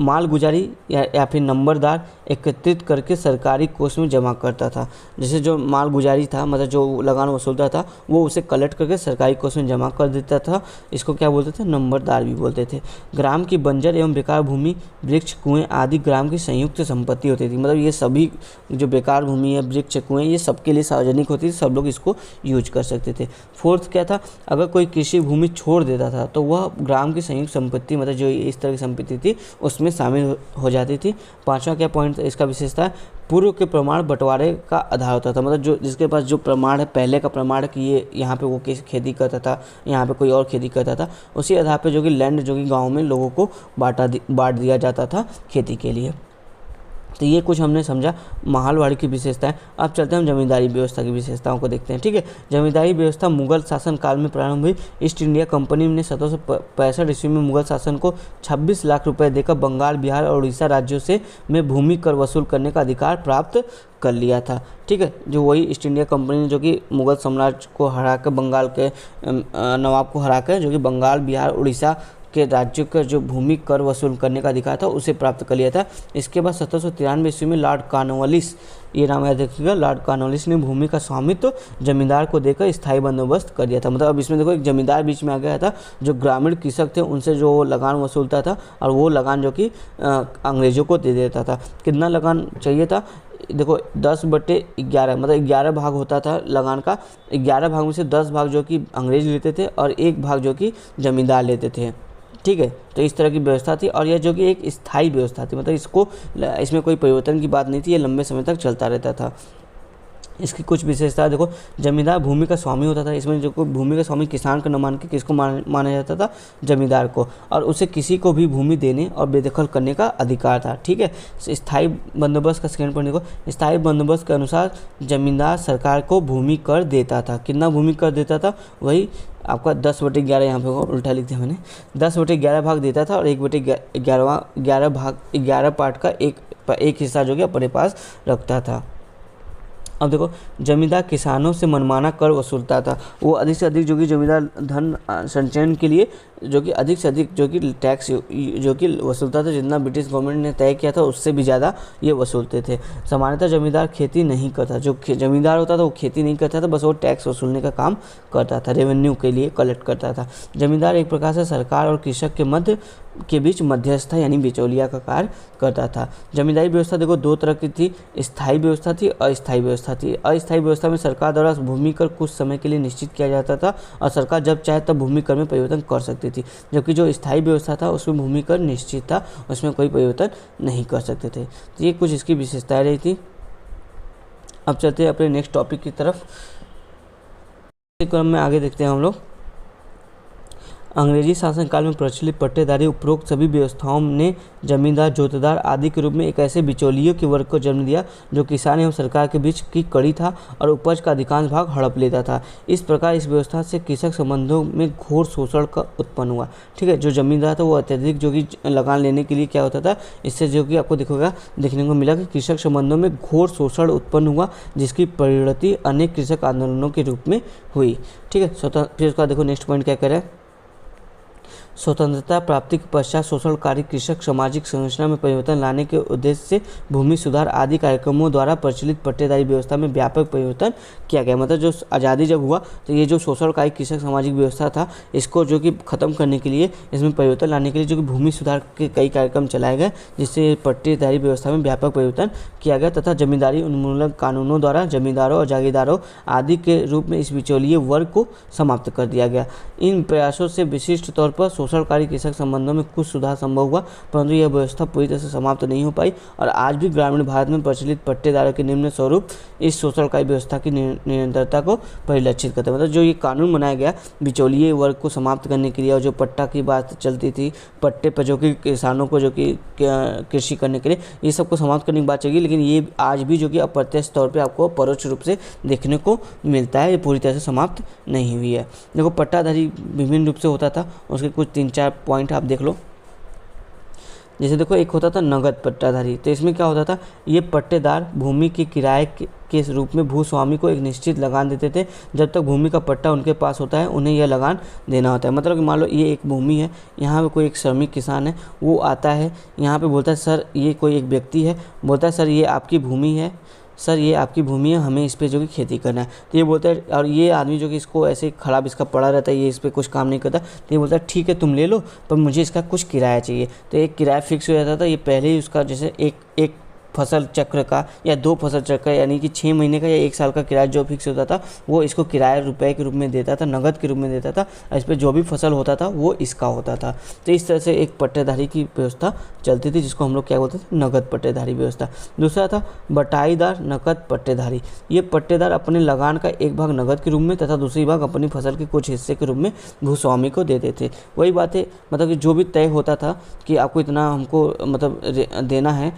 Speaker 1: मालगुजारी या फिर नंबरदार एकत्रित करके सरकारी कोष में जमा करता था। जैसे जो मालगुजारी था, मतलब जो लगान वसूलता था, वो उसे कलेक्ट करके सरकारी कोष में जमा कर देता था। इसको क्या बोलते थे? नंबरदार भी बोलते थे। ग्राम की बंजर एवं बेकार भूमि, वृक्ष, कुएं आदि ग्राम की संयुक्त संपत्ति होती थी। मतलब ये सभी जो बेकार भूमि है, वृक्ष, कुएं, ये सबके लिए सार्वजनिक होती थी, सब लोग इसको यूज कर सकते थे। फोर्थ क्या था? अगर कोई कृषि भूमि छोड़ देता था तो वह ग्राम की संयुक्त संपत्ति, मतलब जो इस तरह की संपत्ति थी, उसमें शामिल हो जाती थी। पांचवा क्या पॉइंट इसका विशेषता है? पूर्व के प्रमाण बंटवारे का आधार होता था। मतलब जो जिसके पास जो प्रमाण है, पहले का प्रमाण है कि ये यहाँ पे वो खेती करता था, यहाँ पे कोई और खेती करता था, उसी आधार पे जो कि लैंड जो कि गाँव में लोगों को बांट दिया जाता था खेती के लिए। तो ये कुछ हमने समझा माहलवाड़ी की विशेषताएं। अब चलते हैं हम जमींदारी व्यवस्था की विशेषताओं को देखते हैं। ठीक है, जमींदारी व्यवस्था मुगल शासन काल में प्रारंभ हुई। ईस्ट इंडिया कंपनी ने 1765 ईस्वी में मुगल शासन को 26 लाख रुपए देकर बंगाल, बिहार और उड़ीसा राज्यों से में भूमि कर वसूल करने का अधिकार प्राप्त कर लिया था। ठीक है, जो वही ईस्ट इंडिया कंपनी ने जो कि मुगल साम्राज्य को हरा कर, बंगाल के नवाब को हरा कर, जो कि बंगाल, बिहार, उड़ीसा के राज्यों का जो भूमि कर वसूल करने का अधिकार था उसे प्राप्त कर लिया था। इसके बाद 1793 ईस्वी में लॉर्ड कॉर्नवालिस, ये नाम याद रखिएगा, लॉर्ड कॉर्नवालिस ने भूमि का स्वामित्व जमींदार को देकर स्थायी बंदोबस्त कर दिया था। मतलब अब इसमें देखो एक जमींदार बीच में आ गया था, जो ग्रामीण कृषक थे उनसे जो लगान वसूलता था, और वो लगान जो कि अंग्रेजों को दे देता था। कितना लगान चाहिए था? देखो 10/11, मतलब 11 भाग होता था लगान का। 11 भाग में से 10 भाग जो कि अंग्रेज लेते थे और 1 भाग जो कि जमींदार लेते थे। ठीक है, तो इस तरह की व्यवस्था थी, और यह जो कि एक स्थायी व्यवस्था थी। मतलब इसमें कोई परिवर्तन की बात नहीं थी, ये लंबे समय तक चलता रहता था। इसकी कुछ विशेषता देखो, जमींदार भूमि का स्वामी होता था। इसमें जो भूमि का स्वामी किसान का न मान के किसको माना जाता था? जमींदार को, और उसे किसी को भी भूमि देने और बेदखल करने का अधिकार था। ठीक है, स्थायी बंदोबस्त का सेकंड पॉइंट देखो, स्थायी बंदोबस्त के अनुसार जमींदार सरकार को भूमि कर देता था। कितना भूमि कर देता था? वही आपका 10/11, यहाँ पे उल्टा लिख दिया मैंने, 10/11 भाग देता था, और 1/11 भाग 11 पार्ट का एक हिस्सा जो कि अपने पास रखता था। अब देखो, जमींदार किसानों से मनमाना कर वसूलता था। वो अधिक से अधिक जो कि जमींदार धन संचयन के लिए जो कि अधिक से अधिक जो कि टैक्स जो कि वसूलता था, जितना ब्रिटिश गवर्नमेंट ने तय किया था उससे भी ज़्यादा ये वसूलते थे। सामान्यतः जमींदार खेती नहीं करता, जो जमींदार होता था वो खेती नहीं करता था, बस वो टैक्स वसूलने का काम करता था, रेवेन्यू के लिए कलेक्ट करता था। जमींदार एक प्रकार से सरकार और कृषक के बीच मध्यस्थ यानी बिचौलिया का कार्य करता था। जमींदारी व्यवस्था देखो 2 तरह की थी, स्थायी व्यवस्था थी, अस्थायी व्यवस्था थी। अस्थायी व्यवस्था में सरकार द्वारा भूमि कर कुछ समय के लिए निश्चित किया जाता था, और सरकार जब चाहे तब भूमि कर में परिवर्तन कर सकती थी। जबकि जो स्थायी व्यवस्था था उसमें भूमि कर निश्चित था, उसमें कोई परिवर्तन नहीं कर सकते थे। तो ये कुछ इसकी विशेषताएं रही थी। अब चलते हैं अपने नेक्स्ट टॉपिक की तरफ। क्रम में आगे देखते हैं हम लोग। अंग्रेजी शासनकाल में प्रचलित पट्टेदारी उपरोक्त सभी व्यवस्थाओं ने जमींदार, जोतदार आदि के रूप में एक ऐसे बिचौलियों के वर्ग को जन्म दिया जो किसान एवं सरकार के बीच की कड़ी था और उपज का अधिकांश भाग हड़प लेता था। इस प्रकार इस व्यवस्था से कृषक संबंधों में घोर शोषण का उत्पन्न हुआ। ठीक है, जो जमींदार था वो अत्यधिक जो कि लगान लेने के लिए क्या होता था, इससे जो कि आपको देखने को मिला कि कृषक संबंधों में घोर शोषण उत्पन्न हुआ, जिसकी परिणति अनेक कृषक आंदोलनों के रूप में हुई। ठीक है, फिर उसका देखो नेक्स्ट पॉइंट क्या करें। स्वतंत्रता प्राप्ति के पश्चात शोषणकारी कृषक सामाजिक संरचना में परिवर्तन लाने के उद्देश्य से भूमि सुधार आदि कार्यक्रमों द्वारा प्रचलित पट्टेदारी व्यवस्था में व्यापक परिवर्तन किया गया। मतलब जो आज़ादी जब हुआ तो ये जो शोषणकारी कृषक सामाजिक व्यवस्था था, इसको जो कि ख़त्म करने के लिए, इसमें परिवर्तन लाने के लिए जो कि भूमि सुधार के कई कार्यक्रम चलाए गए, जिससे पट्टेदारी व्यवस्था में व्यापक परिवर्तन किया गया तथा जमींदारी उन्मूलन कानूनों द्वारा जमींदारों और जागीरदारों आदि के रूप में इस बिचौलिए वर्ग को समाप्त कर दिया गया। इन प्रयासों से विशिष्ट तौर पर शोषणकारी कृषक संबंधों में कुछ सुधार संभव हुआ, परंतु यह व्यवस्था पूरी तरह से समाप्त नहीं हो पाई और आज भी ग्रामीण भारत में प्रचलित पट्टेदारों के निम्न स्वरूप इस शोषणकारी व्यवस्था की निरंतरता को परिलक्षित करते हैं। मतलब जो ये कानून बनाया गया बिचौलिए वर्ग को समाप्त करने के लिए और जो पट्टा की बात चलती थी, पट्टे पर जो कि किसानों को जो कि कृषि करने के लिए, ये सबको समाप्त करने की बात चाहिए, लेकिन ये आज भी जो कि अप्रत्यक्ष तौर पे आपको परोक्ष रूप से देखने को मिलता है, ये पूरी तरह से समाप्त नहीं हुई है। देखो पट्टाधारी विभिन्न रूप से होता था, उसके कुछ 3-4 पॉइंट आप देख लो। जैसे देखो एक होता था नगद पट्टाधारी, तो इसमें क्या होता था, ये पट्टेदार भूमि के किराए के रूप में भूस्वामी को एक निश्चित लगान देते थे। जब तक भूमि का पट्टा उनके पास होता है उन्हें यह लगान देना होता है। मतलब कि मान लो ये एक भूमि है, यहाँ पे कोई एक श्रमिक किसान है, वो आता है यहाँ पे बोलता है सर ये कोई एक व्यक्ति है, बोलता है सर ये आपकी भूमि है, सर ये आपकी भूमि है, हमें इस पे जो कि खेती करना है। तो ये बोलता है, और ये आदमी जो कि इसको ऐसे खराब इसका पड़ा रहता है, ये इस पे कुछ काम नहीं करता, तो ये बोलता है ठीक है तुम ले लो, पर मुझे इसका कुछ किराया चाहिए। तो एक किराया फिक्स हो जाता था। ये पहले ही उसका जैसे एक फसल चक्र का या 2 फसल चक्र यानी कि 6 महीने का या 1 साल का किराया जो फिक्स होता था, वो इसको किराया रुपए के रूप में देता था, नगद के रूप में देता था। इस पर जो भी फसल होता था वो इसका होता था। तो इस तरह से एक पट्टेदारी की व्यवस्था चलती थी, जिसको हम लोग क्या बोलते थे, नगद पट्टेदारी व्यवस्था। दूसरा था बटाईदार नकद पट्टेदारी। ये पट्टेदार अपने लगान का एक भाग नगद के रूप में तथा दूसरी भाग अपनी फसल के कुछ हिस्से के रूप में भूस्वामी को देते थे। वही बात है, मतलब कि जो भी तय होता था कि आपको इतना हमको मतलब देना है,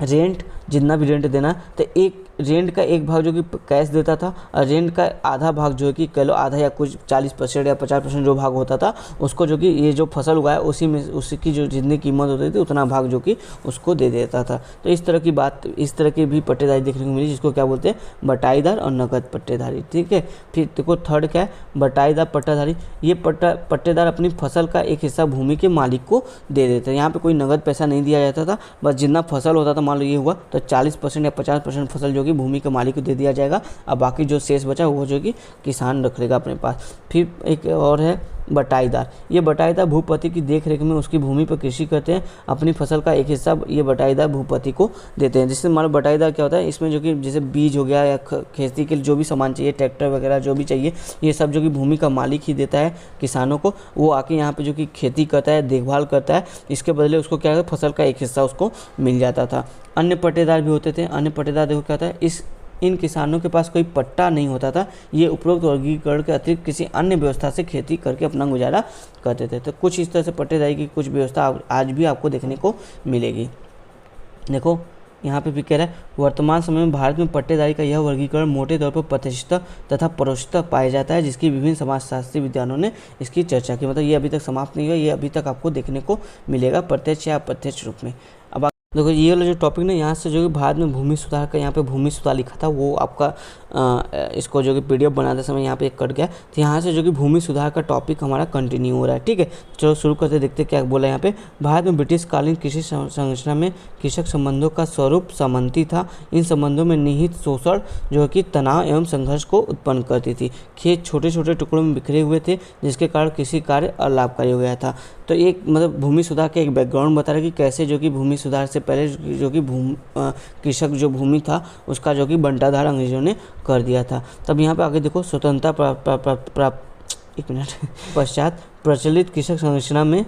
Speaker 1: रेंट जितना भी रेंट देना, तो एक रेंट का एक भाग जो कि कैश देता था और रेंट का आधा भाग जो है कि कह लो आधा या कुछ 40% या 50% जो भाग होता था उसको जो कि ये जो फसल उगाया उसी में उसकी जो जितनी कीमत होती थी उतना भाग जो कि उसको दे देता था। तो इस तरह की बात, इस तरह की भी पट्टेदारी देखने को मिली, जिसको क्या बोलते हैं, बटाईदार और नकद पट्टेदारी। ठीक है, फिर देखो थर्ड क्या है, बटाईदार पट्टाधारी। ये पट्टेदार अपनी फसल का एक हिस्सा भूमि के मालिक को दे देते हैं। यहाँ पे कोई नगद पैसा नहीं दिया जाता था, बस जितना फसल होता था, मान लो ये हुआ तो 40% या 50% फसल जो कि भूमि के मालिक को दे दिया जाएगा, और बाकी जो शेष बचा वो जो कि किसान रख लेगा अपने पास। फिर एक और है बटाईदार। ये बटाईदार भूपति की देखरेख में उसकी भूमि पर कृषि करते हैं, अपनी फसल का एक हिस्सा ये बटाईदार भूपति को देते हैं। जिससे हमारा बटाईदार क्या होता है, इसमें जो कि जैसे बीज हो गया या खेती के लिए जो भी सामान चाहिए, ट्रैक्टर वगैरह जो भी चाहिए, ये सब जो कि भूमि का मालिक ही देता है किसानों को। वो आके यहाँ पे जो कि खेती करता है, देखभाल करता है, इसके बदले उसको क्या है, फसल का एक हिस्सा उसको मिल जाता था। अन्य पट्टेदार भी होते थे। अन्य पट्टेदार देखो क्या होता है, इन किसानों के पास कोई पट्टा नहीं होता था, ये उपरोक्त वर्गीकरण के अतिरिक्त किसी अन्य व्यवस्था से खेती करके अपना गुजारा करते थे। तो कुछ इस तरह से पट्टेदारी की कुछ व्यवस्था आज भी आपको देखने को मिलेगी। देखो यहाँ पे भी कह रहा है, वर्तमान समय में भारत में पट्टेदारी का यह वर्गीकरण मोटे तौर पर प्रत्यक्षतः तथा परोक्षतः पाया जाता है, जिसकी विभिन्न समाजशास्त्री विद्वानों ने इसकी चर्चा की। मतलब ये अभी तक समाप्त नहीं हुआ, ये अभी तक आपको देखने को मिलेगा प्रत्यक्ष या अप्रत्यक्ष रूप में। अब देखो ये वाला जो टॉपिक ना, यहाँ से जो कि भारत में भूमि सुधार का, यहाँ पे भूमि सुधार लिखा था, वो आपका इसको जो कि PDF बनाते समय यहाँ पे कट गया। तो यहाँ से जो कि भूमि सुधार का टॉपिक हमारा कंटिन्यू हो रहा है। ठीक है, चलो शुरू करते, देखते क्या बोला यहाँ पे। भारत में ब्रिटिश कालीन कृषि संरचना में कृषक संबंधों का स्वरूप सामंती था। इन संबंधों में निहित शोषण जो कि तनाव एवं संघर्ष को उत्पन्न करती थी। खेत छोटे छोटे टुकड़ों में बिखरे हुए थे, जिसके कारण कृषि कार्य अलाभकारी हो गया था। तो एक मतलब भूमि सुधार का एक बैकग्राउंड बता रहा है कि कैसे जो कि भूमि सुधार से पहले जो कि कृषक जो भूमि था उसका जो कि बंटाधार अंग्रेजों ने कर दिया था। तब यहाँ पे आगे देखो, स्वतंत्रता पश्चात प्रचलित कृषक संरचना में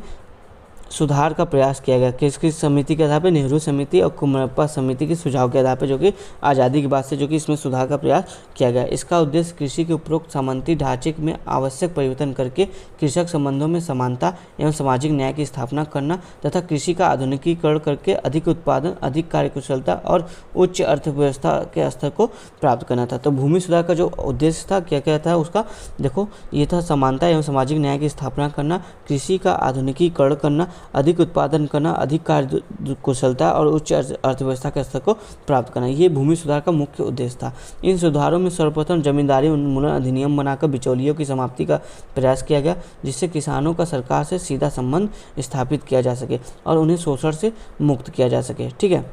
Speaker 1: सुधार का प्रयास किया गया। किस समिति के आधार पर, नेहरू समिति और कुमरप्पा समिति के सुझाव के आधार पर जो कि आज़ादी के बाद से जो कि इसमें सुधार का प्रयास किया गया। इसका उद्देश्य कृषि के उपरोक्त सामंती ढांचे में आवश्यक परिवर्तन करके कृषक संबंधों में समानता एवं सामाजिक न्याय की स्थापना करना तथा कृषि का आधुनिकीकरण करके अधिक उत्पादन, अधिक कार्यकुशलता और उच्च अर्थव्यवस्था के स्तर को प्राप्त करना था। तो भूमि सुधार का जो उद्देश्य था, क्या क्या था उसका, देखो ये था समानता एवं सामाजिक न्याय की स्थापना करना, कृषि का आधुनिकीकरण करना, अधिक उत्पादन करना, अधिक कार्य कुशलता और उच्च अर्थव्यवस्था के स्तर को प्राप्त करना। ये भूमि सुधार का मुख्य उद्देश्य था। इन सुधारों में सर्वप्रथम जमींदारी उन्मूलन अधिनियम बनाकर बिचौलियों की समाप्ति का प्रयास किया गया, जिससे किसानों का सरकार से सीधा संबंध स्थापित किया जा सके और उन्हें शोषण से मुक्त किया जा सके। ठीक है,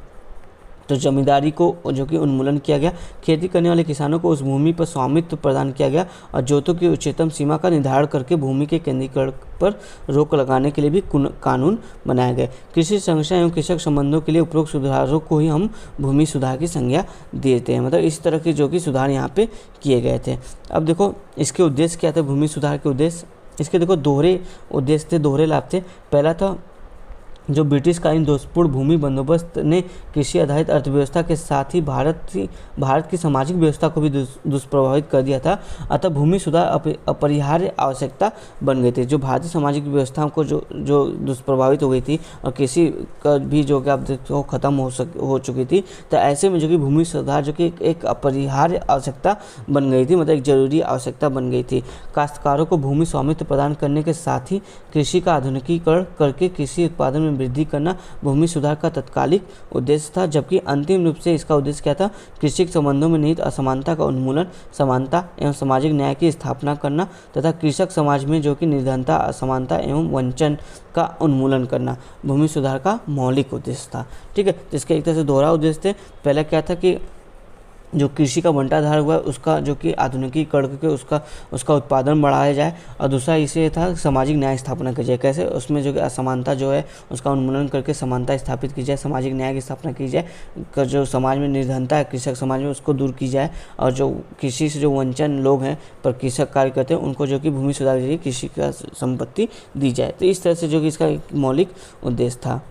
Speaker 1: तो जमींदारी को जो कि उन्मूलन किया गया, खेती करने वाले किसानों को उस भूमि पर स्वामित्व प्रदान किया गया और जोतों की उच्चतम सीमा का निर्धारण करके भूमि के केंद्रीकरण पर रोक लगाने के लिए भी कानून बनाया गया। कृषि संरचना एवं कृषक संबंधों के लिए उपरोक्त सुधारों को ही हम भूमि सुधार की संज्ञा देते हैं। मतलब इस तरह के जो कि सुधार यहाँ पे किए गए थे। अब देखो इसके उद्देश्य क्या थे, भूमि सुधार के उद्देश्य इसके देखो दोहरे उद्देश्य थे, दोहरे लाभ थे। पहला था जो ब्रिटिशकालीन दोषपूर्ण भूमि बंदोबस्त ने कृषि आधारित अर्थव्यवस्था के साथ ही भारत की सामाजिक व्यवस्था को भी दुष्प्रभावित कर दिया था। अतः भूमि सुधार अपरिहार्य आवश्यकता बन गई थी। जो भारतीय सामाजिक व्यवस्था को जो दुष्प्रभावित हो गई थी और कृषि का भी जो कि आप देखो खत्म हो चुकी थी, तो ऐसे में जो कि भूमि सुधार जो कि एक अपरिहार्य आवश्यकता बन गई थी, मतलब एक जरूरी आवश्यकता बन गई थी। काश्तकारों को भूमि स्वामित्व प्रदान करने के साथ ही कृषि का आधुनिकीकरण करके कृषि उत्पादन में वृद्धि करना भूमि सुधार का तत्कालिक उद्देश्य था, जबकि अंतिम रूप से इसका उद्देश्य क्या था? कृषि संबंधों में निहित असमानता का उन्मूलन, समानता एवं सामाजिक न्याय की स्थापना करना तथा कृषक समाज में जो कि निर्धनता, असमानता एवं वंचन का उन्मूलन करना भूमि सुधार का मौलिक उद्देश्य था। ठीक है, तो इसके एक तरह से दोहरा उद्देश्य थे। पहला क्या था कि जो कृषि का बंटाधार हुआ उसका जो कि आधुनिकीकरण करके उसका उत्पादन बढ़ाया जाए, और दूसरा इसे था सामाजिक न्याय स्थापना की जाए। कैसे? उसमें जो कि असमानता जो है उसका उन्मूलन करके समानता स्थापित की जाए, सामाजिक न्याय की स्थापना की जाए, जो समाज में निर्धनता है कृषक समाज में उसको दूर की जाए, और जो कृषि से जो वंचन लोग हैं पर कृषक कार्य करते हैं उनको जो कि भूमि सुधार के लिए कृषि का संपत्ति दी जाए। तो इस तरह से जो कि इसका एक मौलिक उद्देश्य था।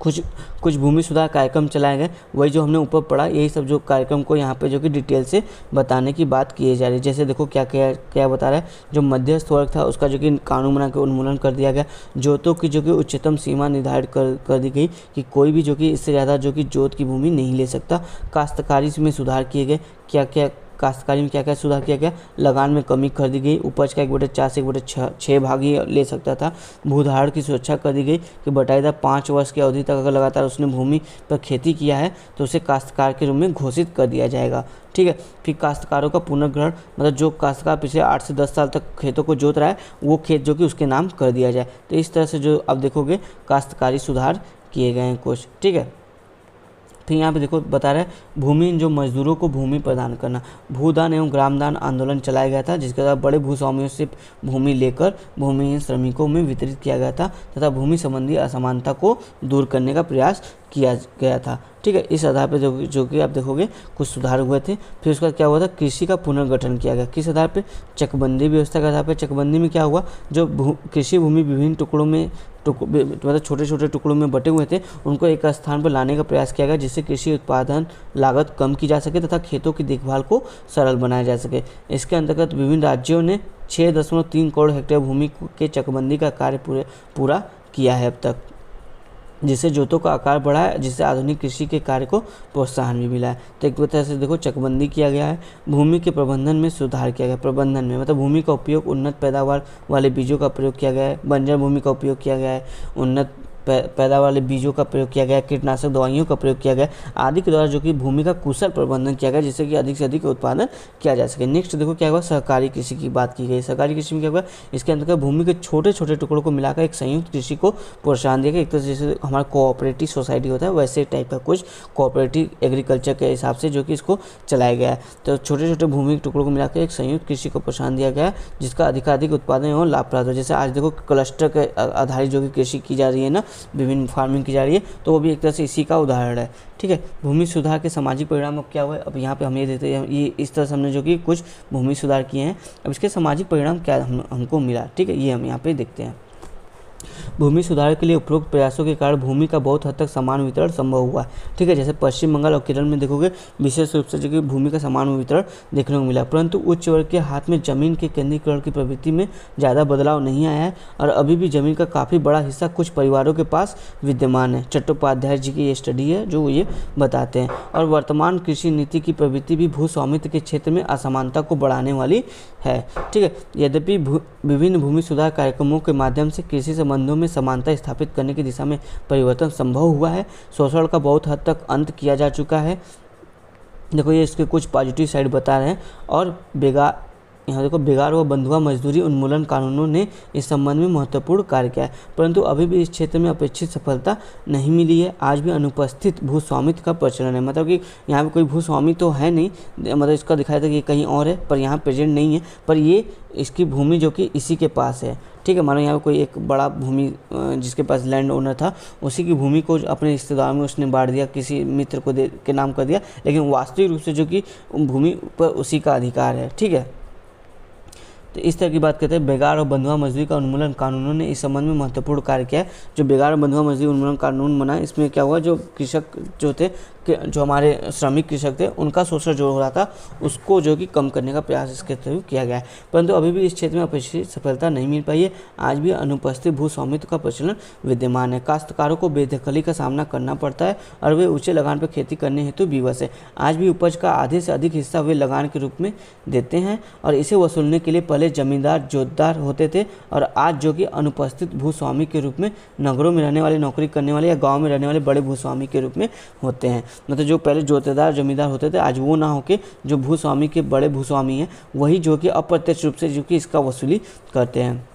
Speaker 1: कुछ भूमि सुधार कार्यक्रम चलाए गए, वही जो हमने ऊपर पढ़ा, यही सब जो कार्यक्रम को यहाँ पे जो कि डिटेल से बताने की बात की जा रही है। जैसे देखो क्या बता रहा है, जो मध्यस्थ वर्ग था उसका जो कि कानून बना के उन्मूलन कर दिया गया। जोतों की जो कि उच्चतम सीमा निर्धारित कर दी गई कि कोई भी जो कि इससे ज़्यादा जो कि जोत की भूमि नहीं ले सकता। काश्तकारी में सुधार किए गए। क्या काश्तकारी में क्या सुधार किया गया? लगान में कमी कर दी गई। उपज का 1/4 से 1/6 भाग ही ले सकता था। भूधारण की सुरक्षा कर दी गई कि बकायदा 5 वर्ष की अवधि तक अगर लगातार उसने भूमि पर खेती किया है तो उसे काश्तकार के रूप में घोषित कर दिया जाएगा। ठीक है, फिर काश्तकारों का पुनर्ग्रहण, मतलब जो काश्तकार पिछले 8 से 10 साल तक खेतों को जोत रहा है वो खेत जो कि उसके नाम कर दिया जाए। तो इस तरह से जो अब देखोगे काश्तकारी सुधार किए गए हैं कुछ। ठीक है, फिर यहाँ पे देखो बता रहा है भूमिहीन जो मजदूरों को भूमि प्रदान करना। भूदान एवं ग्रामदान आंदोलन चलाया गया था, जिसके द्वारा बड़े भूस्वामियों से भूमि लेकर भूमिहीन श्रमिकों में वितरित किया गया था तथा भूमि संबंधी असमानता को दूर करने का प्रयास किया गया था। ठीक है, इस आधार पर जो कि आप देखोगे कुछ सुधार हुए थे। फिर उसका क्या हुआ था? कृषि का पुनर्गठन किया गया। किस आधार पे? चकबंदी व्यवस्था के आधार पर। चकबंदी में क्या हुआ? जो कृषि भूमि विभिन्न टुकड़ों में मतलब छोटे छोटे टुकड़ों में बटे हुए थे उनको एक स्थान पर लाने का प्रयास किया गया, जिससे कृषि उत्पादन लागत कम की जा सके तथा खेतों की देखभाल को सरल बनाया जा सके। इसके अंतर्गत विभिन्न राज्यों ने 6.3 करोड़ हेक्टेयर भूमि के चकबंदी का कार्य पूरा किया है अब तक, जिससे जोतों का आकार बढ़ा है, जिससे आधुनिक कृषि के कार्य को प्रोत्साहन भी मिला है। तो एक तरह से देखो चकबंदी किया गया है। भूमि के प्रबंधन में सुधार किया गया। प्रबंधन में मतलब भूमि का उपयोग, उन्नत पैदावार वाले बीजों का प्रयोग किया गया है। बंजर भूमि का उपयोग किया गया है। उन्नत पैदावार वाले बीजों का प्रयोग किया गया, कीटनाशक दवाइयों का प्रयोग किया गया आदि के द्वारा जो कि भूमि का कुशल प्रबंधन किया गया, जिससे कि अधिक से अधिक उत्पादन किया जा सके। नेक्स्ट देखो क्या हुआ? सहकारी कृषि की बात की गई। सहकारी कृषि में क्या हुआ? इसके अंतर्गत भूमि के छोटे छोटे टुकड़ों को मिलाकर एक संयुक्त कृषि को प्रोत्साहन दिया गया। एक तरह से जैसे हमारा कोऑपरेटिव सोसाइटी होता है वैसे टाइप का कुछ कोऑपरेटिव एग्रीकल्चर के हिसाब से जो कि इसको चलाया गया है। तो छोटे छोटे भूमि के टुकड़ों को मिलाकर एक संयुक्त कृषि को प्रोत्साहन दिया गया है, जिसका अधिकाधिक उत्पादन एवं लाभप्रद हो। जैसे आज देखो क्लस्टर के आधारित जो कि कृषि की जा रही है ना, विभिन्न फार्मिंग की जा रही है, तो वो भी एक तरह से इसी का उदाहरण है। ठीक है, भूमि सुधार के सामाजिक परिणाम अब क्या हुआ है? अब यहाँ पे हम ये देते हैं, ये इस तरह से हमने जो कि कुछ भूमि सुधार किए हैं। अब इसके सामाजिक परिणाम क्या हमको मिला, ठीक है, ये हम यहाँ पे देखते हैं। भूमि सुधार के लिए उपरोक्त प्रयासों के कारण भूमि का बहुत हद तक समान वितरण संभव हुआ है। ठीक है, जैसे पश्चिम बंगाल और केरल में देखोगे विशेष रूप से जो कि भूमि का समान वितरण देखने को मिला, परंतु उच्च वर्ग के हाथ में जमीन के केंद्रीकरण की प्रवृत्ति में ज़्यादा बदलाव नहीं आया है और अभी भी जमीन का काफ़ी बड़ा हिस्सा कुछ परिवारों के पास विद्यमान है। चट्टोपाध्याय जी की ये स्टडी है जो ये बताते हैं। और वर्तमान कृषि नीति की प्रवृत्ति भी भू स्वामित्व के क्षेत्र में असमानता को बढ़ाने वाली है। ठीक है, यद्यपि विभिन्न भूमि सुधार कार्यक्रमों के माध्यम से कृषि संबंधों में समानता स्थापित करने की दिशा में परिवर्तन संभव हुआ है। शोषण का बहुत हद तक अंत किया जा चुका है। देखो ये इसके कुछ पॉजिटिव साइड बता रहे हैं। और यहाँ देखो बेगार व बंधुआ मजदूरी उन्मूलन कानूनों ने इस संबंध में महत्वपूर्ण कार्य किया है, परंतु अभी भी इस क्षेत्र में अपेक्षित सफलता नहीं मिली है। आज भी अनुपस्थित भूस्वामित्व का प्रचलन है, मतलब कि यहाँ पे कोई भूस्वामी तो है नहीं, मतलब इसका दिखाया था कि कहीं और है पर यहाँ प्रेजेंट नहीं है, पर ये इसकी भूमि जो कि इसी के पास है। ठीक है, मानो यहाँ पे कोई एक बड़ा भूमि जिसके पास लैंड ओनर था, उसी की भूमि को अपने रिश्तेदार में उसने बांट दिया, किसी मित्र को के नाम कर दिया, लेकिन वास्तविक रूप से जो कि भूमि पर उसी का अधिकार है। ठीक है, तो इस तरह की बात करते हैं। बेगार और बंधुआ मजदूरी का उन्मूलन कानूनों ने इस संबंध में महत्वपूर्ण कार्य किया है। जो बेगार और बंधुआ मजदूरी उन्मूलन कानून बना, इसमें क्या हुआ, जो कृषक जो थे, जो हमारे श्रमिक कृषक थे, उनका शोषण जो हो रहा था उसको जो कि कम करने का प्रयास इसके थ्रू किया गया है। परंतु अभी भी इस क्षेत्र में अपेक्षित सफलता नहीं मिल पाई है। आज भी अनुपस्थित भू स्वामित्व का प्रचलन विद्यमान है। काश्तकारों को बेदखली का सामना करना पड़ता है और वे ऊंचे लगान पर खेती करने हेतु विवश है। आज भी उपज का आधे से अधिक हिस्सा वे लगान के रूप में देते हैं और इसे वसूलने के लिए पहले जमींदार जोतदार होते थे और आज जो कि अनुपस्थित भूस्वामी के रूप में नगरों में रहने वाले, नौकरी करने वाले या गाँव में रहने वाले बड़े भूस्वामी के रूप में होते हैं। मतलब जो पहले जोतेदार जमींदार होते थे, आज वो ना होके जो भूस्वामी के बड़े भूस्वामी हैं वही जो कि अप्रत्यक्ष रूप से जो कि इसका वसूली करते हैं।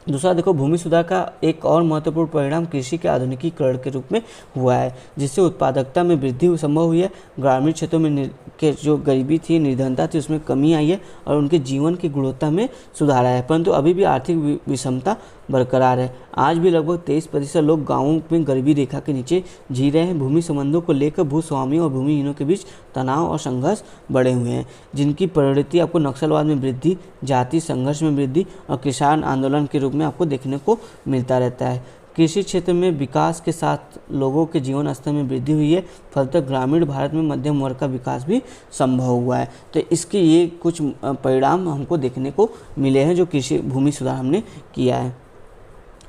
Speaker 1: दूसरा देखो, भूमि सुधार का एक और महत्वपूर्ण परिणाम कृषि के आधुनिकीकरण के रूप में हुआ है, जिससे उत्पादकता में वृद्धि संभव हुई है। ग्रामीण क्षेत्रों में के जो गरीबी थी, निर्धनता थी, उसमें कमी आई है और उनके जीवन की गुणवत्ता में सुधार आया है। परंतु अभी भी आर्थिक विषमता बरकरार है। आज भी लगभग 23% लोग गाँवों में गरीबी रेखा के नीचे जी रहे हैं। भूमि संबंधों को लेकर भूस्वामी और भूमिहीनों के बीच तनाव और संघर्ष बढ़े हुए हैं, जिनकी परिणति आपको नक्सलवाद में वृद्धि, जाति संघर्ष में वृद्धि और किसान आंदोलन के रूप में आपको देखने को मिलता रहता है। कृषि क्षेत्र में विकास के साथ लोगों के जीवन स्तर में वृद्धि हुई है। फलतः ग्रामीण भारत में मध्यम वर्ग का विकास भी संभव हुआ है। तो इसके ये कुछ परिणाम हमको देखने को मिले हैं जो कृषि भूमि सुधार हमने किया है।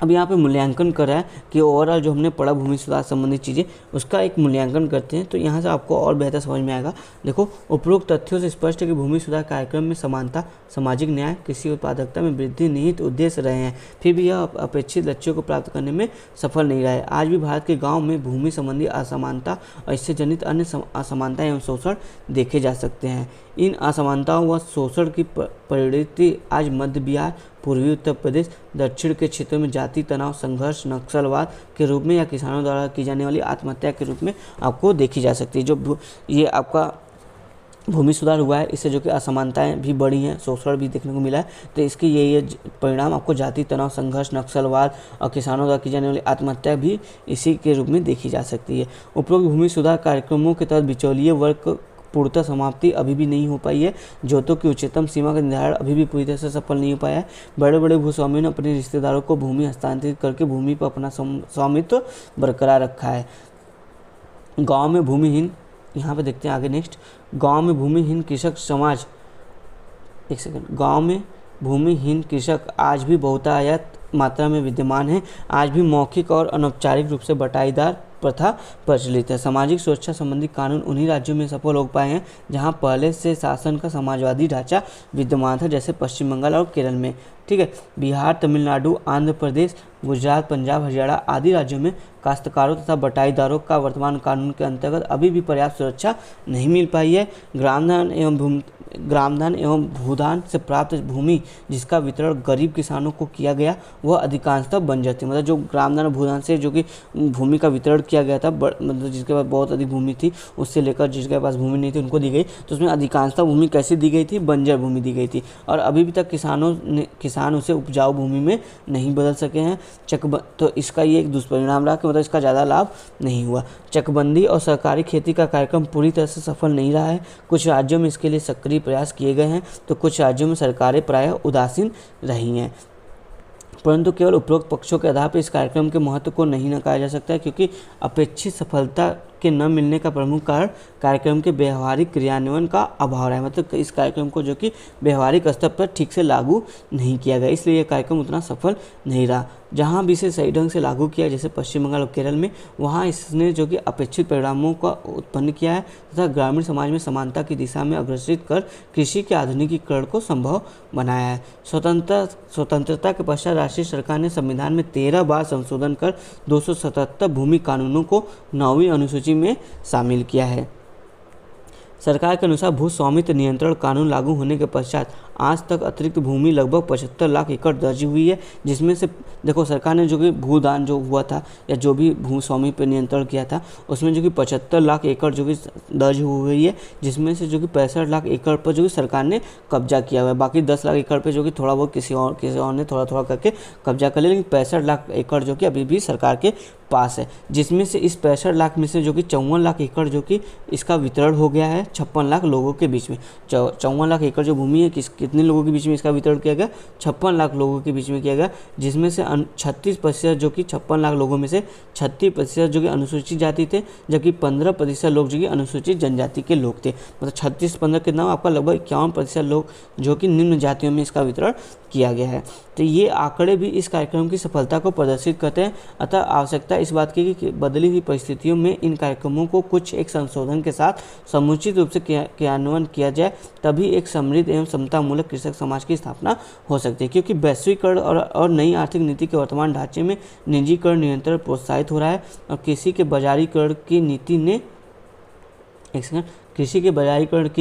Speaker 1: अब यहाँ पे मूल्यांकन कर रहा है कि ओवरऑल जो हमने पढ़ा भूमि सुधार संबंधित चीज़ें, उसका एक मूल्यांकन करते हैं तो यहाँ से आपको और बेहतर समझ में आएगा। देखो, उपरोक्त तथ्यों से स्पष्ट है कि भूमि सुधार कार्यक्रम में समानता, सामाजिक न्याय, कृषि उत्पादकता में वृद्धि निहित उद्देश्य रहे हैं, फिर भी यह अपेक्षित लक्ष्यों को प्राप्त करने में सफल नहीं रहा है। आज भी भारत के गाँव में भूमि संबंधी असमानता और इससे जनित अन्य असमानता एवं शोषण देखे जा सकते हैं। इन असमानताओं व शोषण की परिणति आज मध्य बिहार, पूर्वी उत्तर प्रदेश, दक्षिण के क्षेत्रों में जाति तनाव, संघर्ष, नक्सलवाद के रूप में या किसानों द्वारा की जाने वाली आत्महत्या के रूप में आपको देखी जा सकती है। जो ये आपका भूमि सुधार हुआ है, इससे जो कि असमानताएं भी बढ़ी हैं, शोषण भी देखने को मिला है, तो इसके ये परिणाम आपको जाति तनाव, संघर्ष, नक्सलवाद और किसानों द्वारा की जाने वाली आत्महत्या भी इसी के रूप में देखी जा सकती है। उपरोक्त भूमि सुधार कार्यक्रमों के तहत बिचौलिए वर्ग पूर्णतः समाप्ति अभी भी नहीं हो पाई है। जोतों की उच्चतम सीमा का निर्धारण अभी भी पूरी तरह से सफल नहीं हो पाया है। बड़े बड़े भूस्वामियों ने अपने रिश्तेदारों को भूमि हस्तांतरित करके भूमि पर अपना स्वामित्व बरकरार रखा है। गांव में भूमिहीन, यहाँ पे देखते हैं आगे नेक्स्ट, गांव में भूमिहीन कृषक समाज, एक सेकंड, गांव में भूमिहीन कृषक आज भी बहुतायत मात्रा में विद्यमान है। आज भी मौखिक और अनौपचारिक रूप से बटाईदार प्रथा प्रचलित है। सामाजिक सुरक्षा संबंधी कानून उन्हीं राज्यों में सफल हो पाए हैं जहां पहले से शासन का समाजवादी ढांचा विद्यमान था, जैसे पश्चिम बंगाल और केरल में। ठीक है, बिहार, तमिलनाडु, आंध्र प्रदेश, गुजरात, पंजाब, हरियाणा आदि राज्यों में काश्तकारों तथा बटाईदारों का वर्तमान कानून के अंतर्गत अभी भी पर्याप्त सुरक्षा नहीं मिल पाई है। ग्रामधान एवं भूदान से प्राप्त भूमि जिसका वितरण गरीब किसानों को किया गया वह अधिकांशतः बंजर थी। मतलब जो ग्रामधान और भूदान से जो कि भूमि का वितरण किया गया था, मतलब जिसके पास बहुत अधिक भूमि थी उससे लेकर जिसके पास भूमि नहीं थी उनको दी गई, तो उसमें अधिकांशतः भूमि कैसी दी गई थी, बंजर भूमि दी गई थी। और अभी भी तक किसान उसे उपजाऊ भूमि में नहीं बदल सके हैं। तो इसका ये एक दुष्परिणाम रहा कि मतलब इसका ज़्यादा लाभ नहीं हुआ। चकबंदी और सरकारी खेती का कार्यक्रम पूरी तरह से सफल नहीं रहा है। कुछ राज्यों में इसके लिए सक्रिय प्रयास किए गए हैं तो कुछ राज्यों में सरकारें प्रायः उदासीन रही हैं। परंतु केवल उपरोक्त पक्षों के आधार पर इस कार्यक्रम के महत्व को नहीं नकारा जा सकता है, क्योंकि अपेक्षित सफलता के न मिलने का प्रमुख कारण कार्यक्रम के व्यवहारिक क्रियान्वयन का अभाव रहा है। मतलब इस कार्यक्रम को जो कि व्यवहारिक स्तर पर ठीक से लागू नहीं किया गया, इसलिए यह कार्यक्रम उतना सफल नहीं रहा। जहाँ भी इसे सही ढंग से लागू किया, जैसे पश्चिम बंगाल और केरल में, वहाँ इसने जो कि अपेक्षित परिणामों का उत्पन्न किया है तथा ग्रामीण समाज में समानता की दिशा में अग्रसरित कर कृषि के आधुनिकीकरण को संभव बनाया है। स्वतंत्रता के पश्चात राष्ट्रीय सरकार ने संविधान में 13 बार संशोधन कर 277 भूमि कानूनों को 9वीं अनुसूची में शामिल किया है। सरकार के अनुसार भू स्वामित्व नियंत्रण कानून लागू होने के पश्चात आज तक अतिरिक्त भूमि लगभग 75 लाख एकड़ दर्ज हुई है, जिसमें से देखो सरकार ने जो कि भूदान जो हुआ था या जो भी भू स्वामी पर नियंत्रण किया था उसमें जो कि 75 लाख एकड़ जो कि दर्ज हुई है, जिसमें से जो कि 65 लाख एकड़ पर जो कि सरकार ने कब्जा किया हुआ है। बाकी 10 लाख एकड़ पर जो कि थोड़ा बहुत किसी और ने थोड़ा करके कब्जा कर लिया, लेकिन 65 लाख एकड़ जो कि अभी भी सरकार के पास है, जिसमें से इस 65 लाख में से जो कि 54 लाख एकड़ जो कि इसका वितरण हो गया है 56 लाख लोगों के बीच में। 54 लाख एकड़ जो भूमि है किसकी कितने लोगों के बीच में इसका वितरण किया गया, 56 लाख लोगों के बीच में किया गया, जिसमें से 36% जो कि 56 लाख लोगों में से 36% जो कि अनुसूचित जाति थे, जबकि 15% लोग जो कि अनुसूचित जनजाति के लोग थे। मतलब 36-15 कितना आपका लगभग 51% लोग जो कि निम्न जातियों में इसका वितरण किया गया है। तो ये आंकड़े भी इस कार्यक्रम की सफलता को प्रदर्शित करते हैं। अतः आवश्यकता इस बात की कि बदली हुई परिस्थितियों में इन कार्यक्रमों को कुछ एक संशोधन के साथ समुचित रूप से क्रियान्वयन किया जाए, तभी एक समृद्ध एवं समतामूलक कृषक समाज की स्थापना हो सकती है। क्योंकि वैश्वीकरण और नई आर्थिक नीति के वर्तमान ढांचे में निजीकरण निरंतर प्रोत्साहित हो रहा है और कृषि के बाजारीकरण की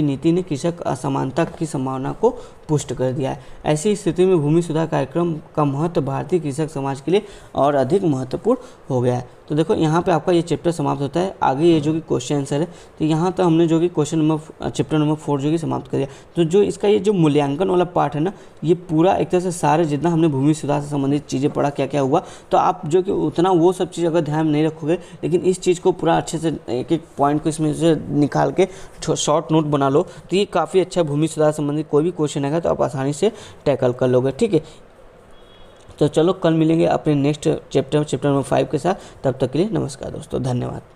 Speaker 1: नीति ने कृषक असमानता की संभावना को पुष्ट कर दिया है। ऐसी स्थिति में भूमि सुधार कार्यक्रम का महत्व भारतीय कृषक समाज के लिए और अधिक महत्वपूर्ण हो गया है। तो देखो यहाँ पे आपका ये चैप्टर समाप्त होता है। आगे ये जो कि क्वेश्चन आंसर है, तो यहाँ तक हमने जो कि चैप्टर नंबर 4 जो कि समाप्त कर दिया। तो जो इसका ये जो मूल्यांकन वाला पार्ट है ना, ये पूरा एक तरह से सारे जितना हमने भूमि सुधार से संबंधित चीज़ें पढ़ा, क्या क्या हुआ, तो आप जो कि उतना वो सब चीज़ अगर ध्यान नहीं रखोगे, लेकिन इस चीज़ को पूरा अच्छे से एक एक पॉइंट को इसमें से निकाल के शॉर्ट नोट बना लो, तो ये काफ़ी अच्छा भूमि सुधार संबंधित कोई भी क्वेश्चन आएगा तो आप आसानी से टैकल कर लोगे। ठीक है, तो चलो कल मिलेंगे अपने नेक्स्ट चैप्टर नंबर 5 के साथ। तब तक के लिए नमस्कार दोस्तों, धन्यवाद।